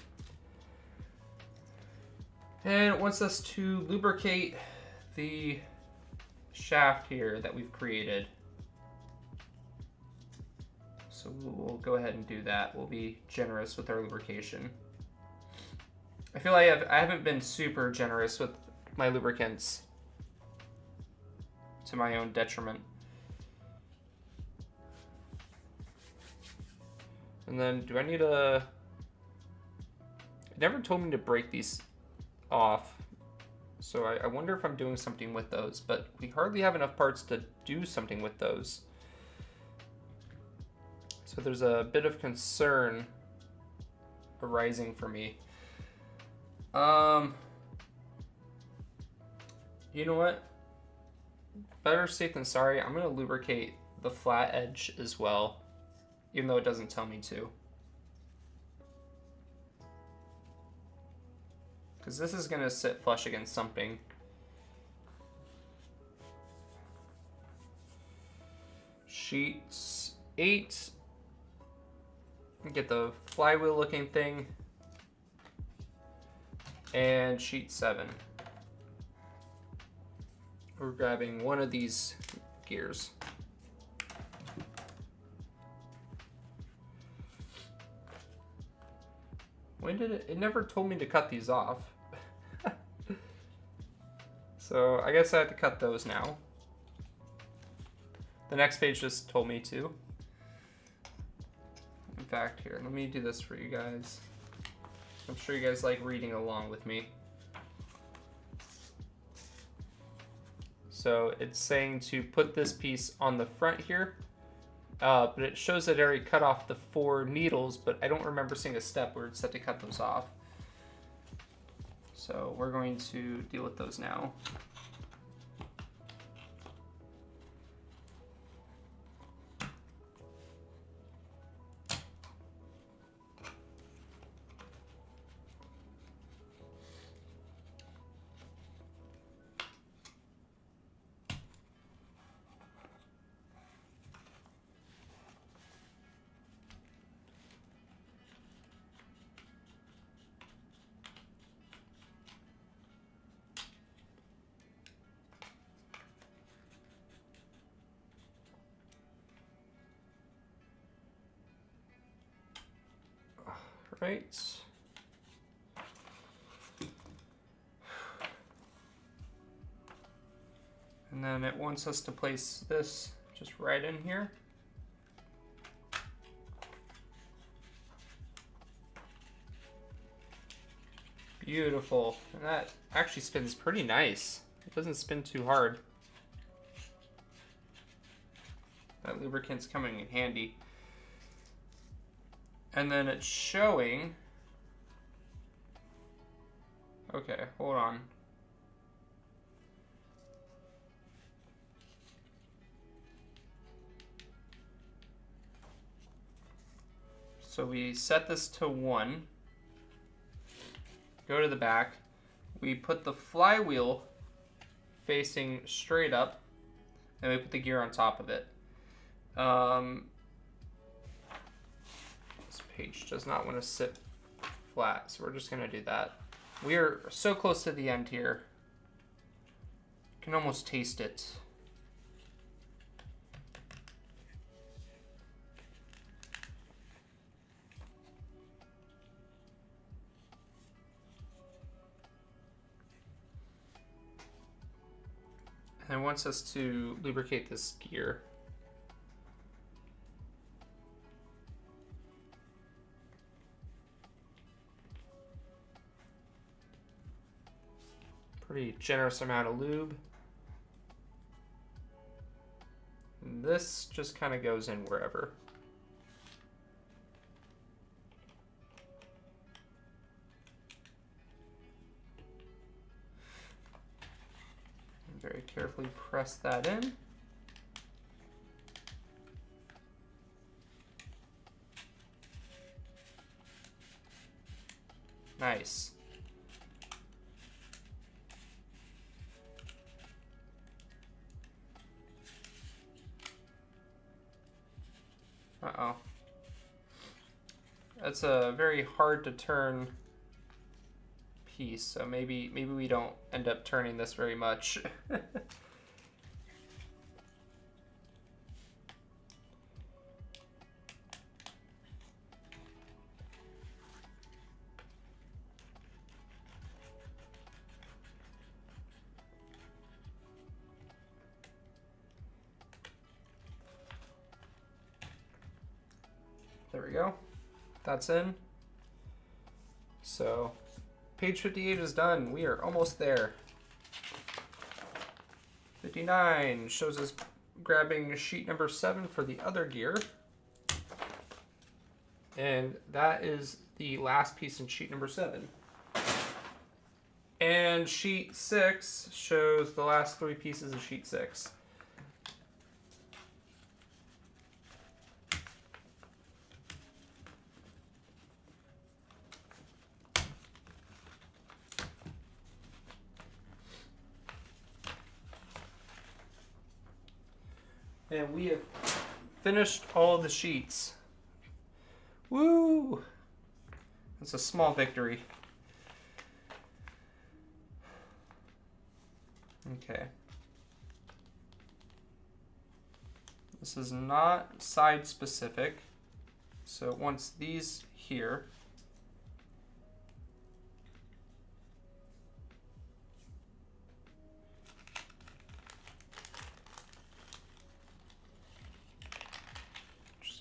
And it wants us to lubricate the shaft here that we've created. So we'll go ahead and do that. We'll be generous with our lubrication. I feel like I haven't been super generous with my lubricants, to my own detriment. And then, do I need a... It never told me to break these off, so I wonder if I'm doing something with those, but we hardly have enough parts to do something with those. So there's a bit of concern arising for me. You know what? Better safe than sorry. I'm gonna lubricate the flat edge as well, even though it doesn't tell me to. Because this is gonna sit flush against something. Sheet 8. Get the flywheel looking thing. And sheet 7. We're grabbing one of these gears. When did it never told me to cut these off. So I guess I have to cut those now. The next page just told me to. In fact, here, let me do this for you guys. I'm sure you guys like reading along with me. So it's saying to put this piece on the front here, but it shows that I already cut off the 4 needles, but I don't remember seeing a step where it's set to cut those off. So we're going to deal with those now. right. And then it wants us to place this just right in here. Beautiful. And that actually spins pretty nice. It doesn't spin too hard. That lubricant's coming in handy. And then it's showing... Okay, hold on. So we set this to 1. Go to the back. We put the flywheel facing straight up, and we put the gear on top of it. This page does not want to sit flat, so we're just going to do that. We are so close to the end here. You can almost taste it. And it wants us to lubricate this gear. Pretty generous amount of lube. And this just kind of goes in wherever. Very carefully press that in. Nice. Uh-oh. That's a very hard to turn piece, so maybe we don't end up turning this very much. There we go. That's in. So page 58 is done. We are almost there. 59 shows us grabbing sheet number 7 for the other gear. And that is the last piece in sheet number 7. And sheet 6 shows the last 3 pieces of sheet 6. And we have finished all the sheets. Woo! That's a small victory. Okay. This is not side specific. So once these here.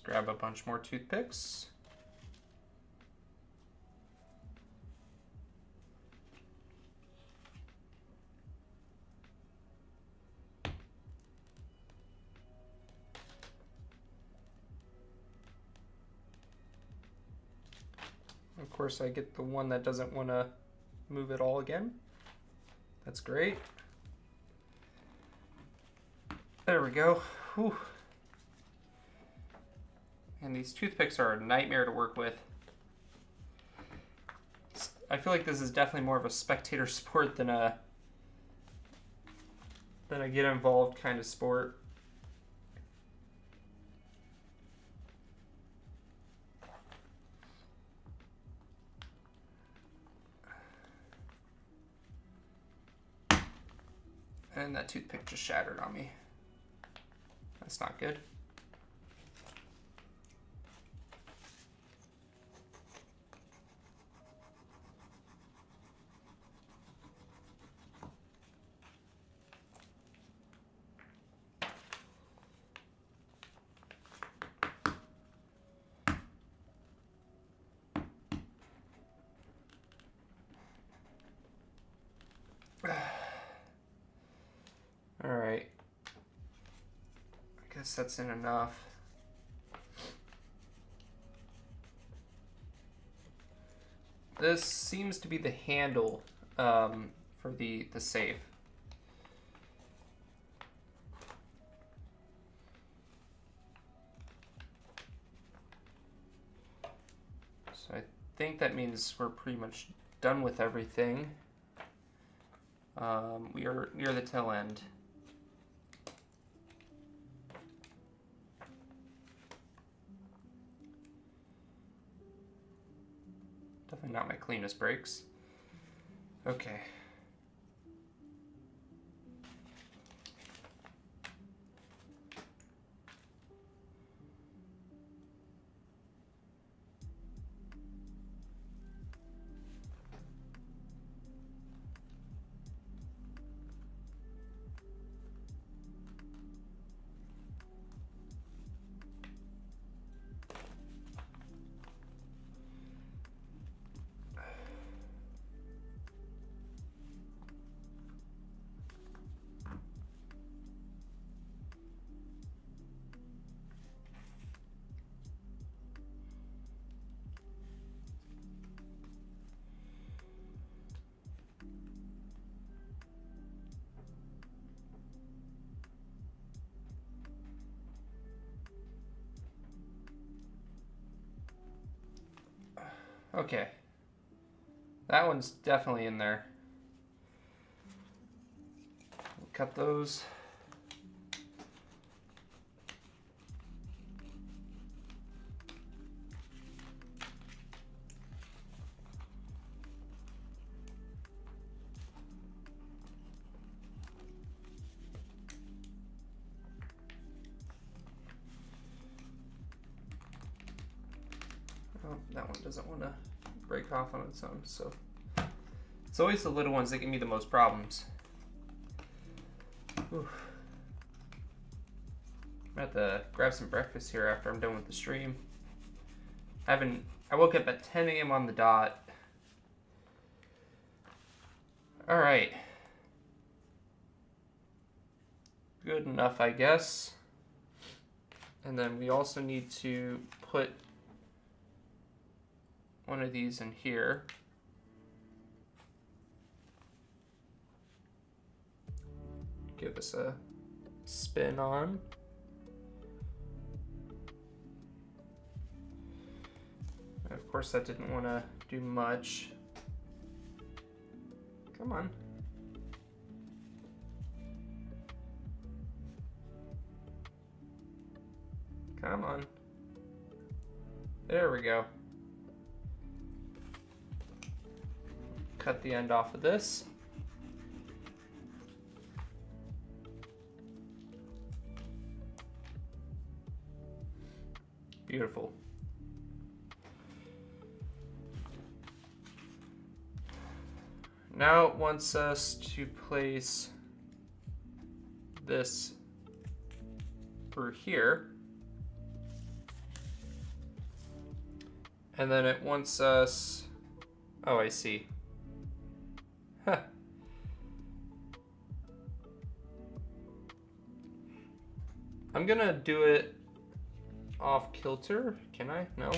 Grab a bunch more toothpicks. Of course, I get the one that doesn't want to move it all again. That's great. There we go. Whew. And these toothpicks are a nightmare to work with. I feel like this is definitely more of a spectator sport than a get involved kind of sport. And that toothpick just shattered on me. That's not good. guess that's in enough. This seems to be the handle for the safe. So I think that means we're pretty much done with everything. We are near the tail end. Definitely not my cleanest brakes. Okay. Okay. That one's definitely in there. Cut those. Oh, that one doesn't want to break off on its own, so it's always the little ones that give me the most problems. Whew. I'm gonna have to grab some breakfast here after I'm done with the stream. I woke up at 10 a.m. on the dot. All right. Good enough, I guess. And then we also need to put one of these in here. Give this a spin on. And of course, that didn't want to do much. Come on. Come on. There we go. Cut the end off of this. Beautiful. Now it wants us to place this through here. And then it wants us, oh, I see. Huh. I'm gonna do it off kilter. Can I? No.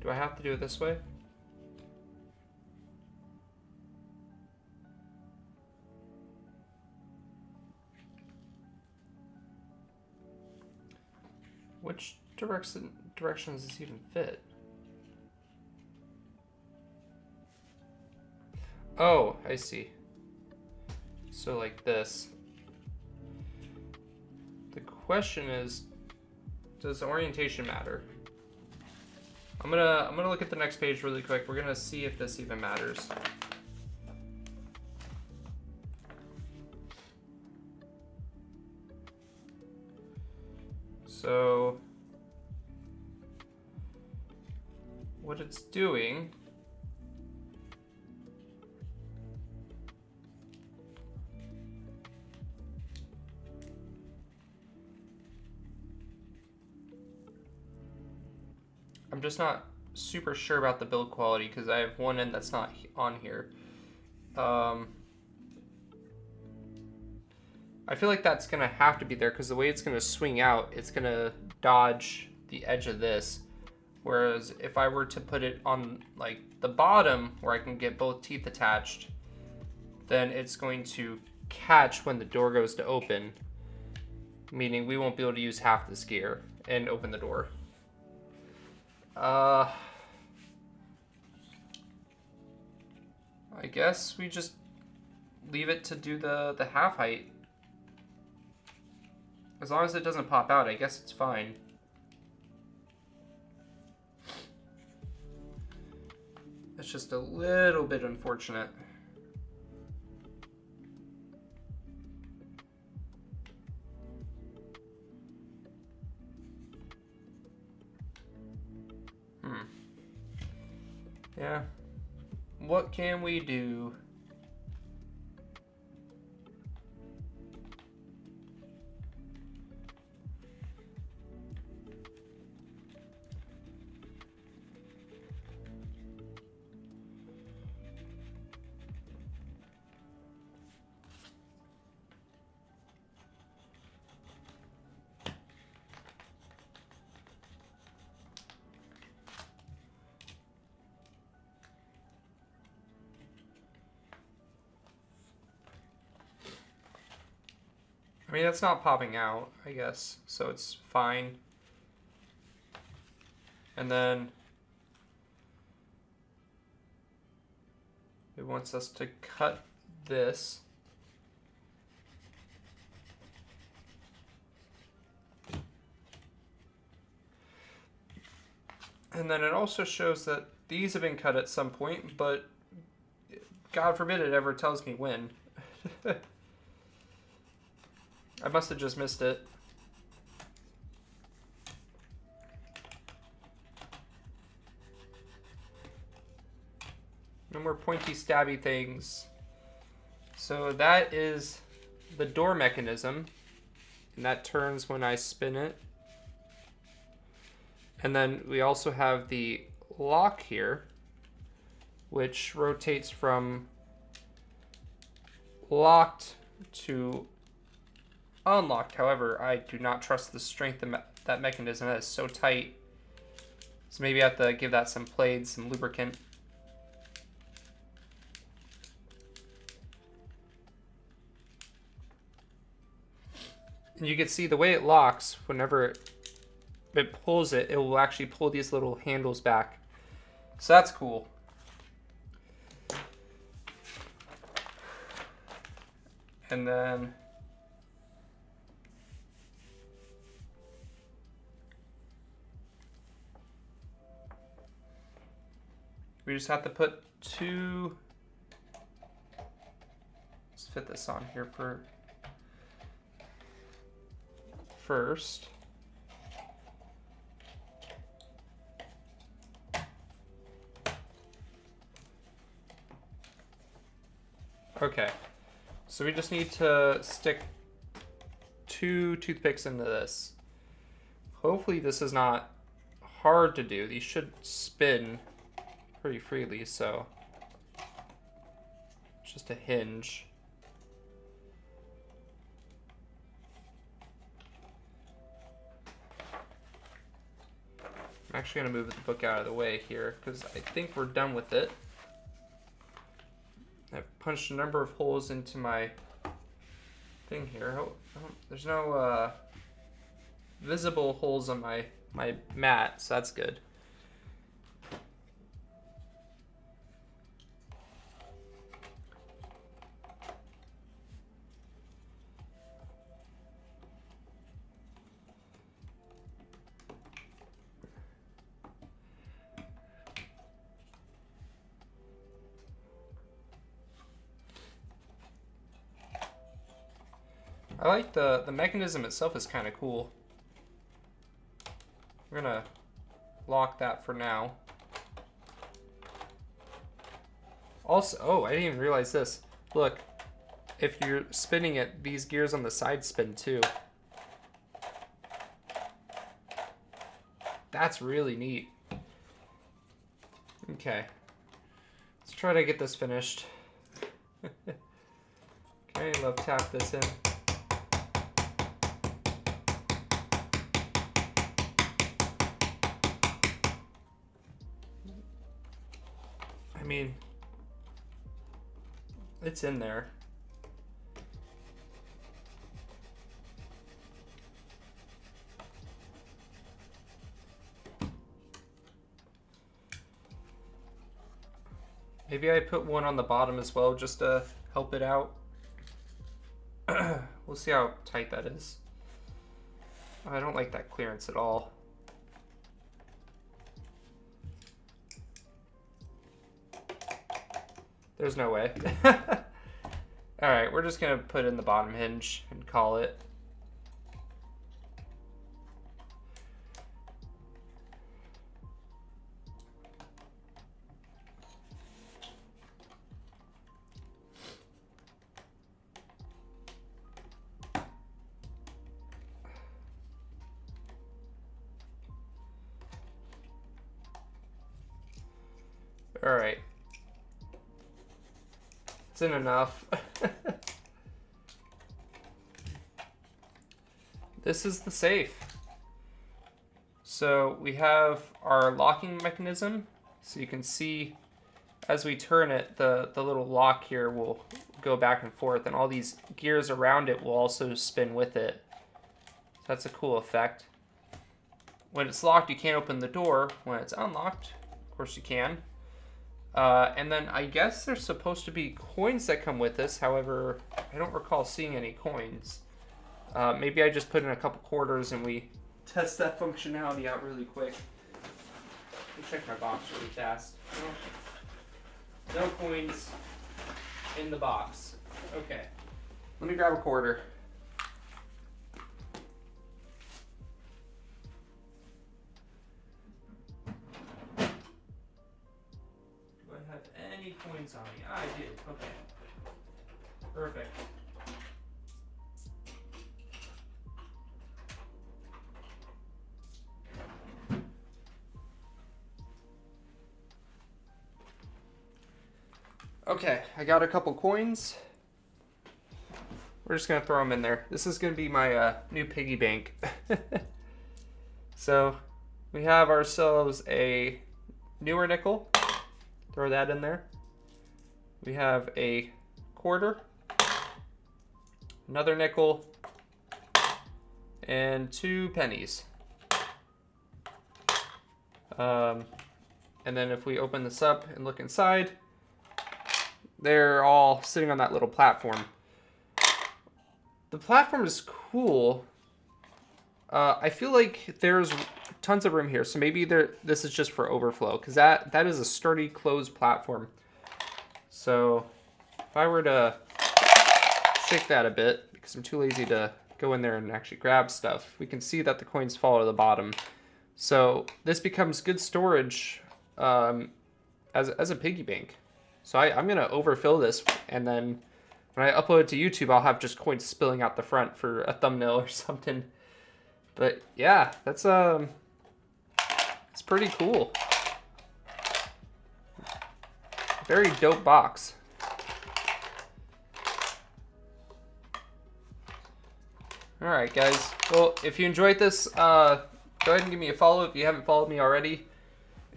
Do I have to do it this way? Which direction does this even fit? Oh, I see. So like this. The question is, does orientation matter? I'm gonna look at the next page really quick. We're gonna see if this even matters. So what it's doing I'm just not super sure about the build quality because I have one end that's not on here. I feel like that's gonna have to be there because the way it's gonna swing out, it's gonna dodge the edge of this. Whereas if I were to put it on like the bottom where I can get both teeth attached, then it's going to catch when the door goes to open, meaning we won't be able to use half this gear and open the door. I guess we just leave it to do the half height. As long as it doesn't pop out, I guess it's fine. It's just a little bit unfortunate. Yeah. What can we do? I mean, it's not popping out, I guess, so it's fine. And then it wants us to cut this. And then it also shows that these have been cut at some point, but God forbid it ever tells me when. I must have just missed it. No more pointy stabby things. So that is the door mechanism, and that turns when I spin it. And then we also have the lock here, which rotates from locked to unlocked. However, I do not trust the strength of that mechanism. That is so tight. So maybe I have to give that some plate, some lubricant. And you can see the way it locks, whenever it pulls it, it will actually pull these little handles back. So that's cool. And then we just have to put two. Let's fit this on here for first. Okay, so we just need to stick 2 toothpicks into this. Hopefully this is not hard to do. These should spin pretty freely, so it's just a hinge. I'm actually going to move the book out of the way here because I think we're done with it. I've punched a number of holes into my thing here. Oh, there's no visible holes on my mat, so that's good. I like the mechanism itself is kind of cool. We're gonna lock that for now. Also, oh, I didn't even realize this. Look, if you're spinning it, these gears on the side spin too. That's really neat. Okay, let's try to get this finished. Okay, love tap this in. I mean, it's in there. Maybe I put one on the bottom as well just to help it out. We'll see how tight that is. I don't like that clearance at all. There's no way. Alright, we're just gonna put in the bottom hinge and call it. Alright. It's in enough. This is the safe. So we have our locking mechanism. So you can see as we turn it, the little lock here will go back and forth, and all these gears around it will also spin with it. So that's a cool effect. When it's locked, you can't open the door. When it's unlocked, of course you can. And then I guess there's supposed to be coins that come with this. However, I don't recall seeing any coins. Maybe I just put in a couple quarters and we test that functionality out really quick. Let me check my box really fast. No coins in the box. Okay. Let me grab a quarter. Any coins on me? I do. Okay. Perfect. Okay, I got a couple coins. We're just gonna throw them in there. This is gonna be my new piggy bank. So we have ourselves a newer nickel. Throw that in there. We have a quarter, another nickel, and 2 pennies. And then if we open this up and look inside, they're all sitting on that little platform. The platform is cool. I feel like there's tons of room here, so maybe this is just for overflow, because that is a sturdy closed platform. So if I were to shake that a bit, because I'm too lazy to go in there and actually grab stuff, we can see that the coins fall to the bottom. So this becomes good storage as a piggy bank. So I'm going to overfill this, and then when I upload it to YouTube, I'll have just coins spilling out the front for a thumbnail or something. But yeah, that's it's pretty cool. Very dope box. Alright guys, well if you enjoyed this, go ahead and give me a follow if you haven't followed me already.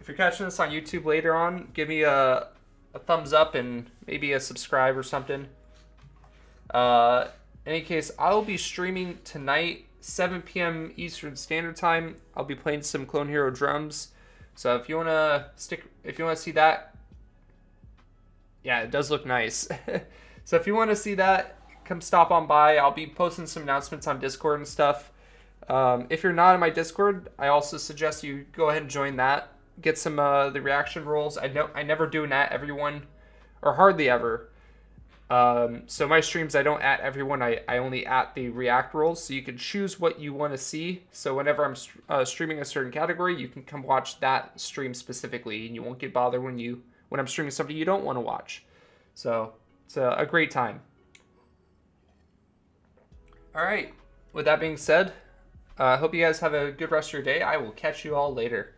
If you're catching this on YouTube later on, give me a thumbs up and maybe a subscribe or something. In any case, I'll be streaming tonight, 7 p.m. Eastern Standard Time. I'll be playing some Clone Hero drums. So if you wanna see that, yeah, it does look nice. So if you want to see that, come stop on by. I'll be posting some announcements on Discord and stuff. If you're not in my Discord, I also suggest you go ahead and join that. Get some the reaction rolls. I never do at everyone, or hardly ever. So my streams, I don't at everyone. I only at the react rolls. So you can choose what you want to see. So whenever I'm streaming a certain category, you can come watch that stream specifically, and you won't get bothered when I'm streaming something you don't want to watch. So it's a great time. All right. With that being said, I hope you guys have a good rest of your day. I will catch you all later.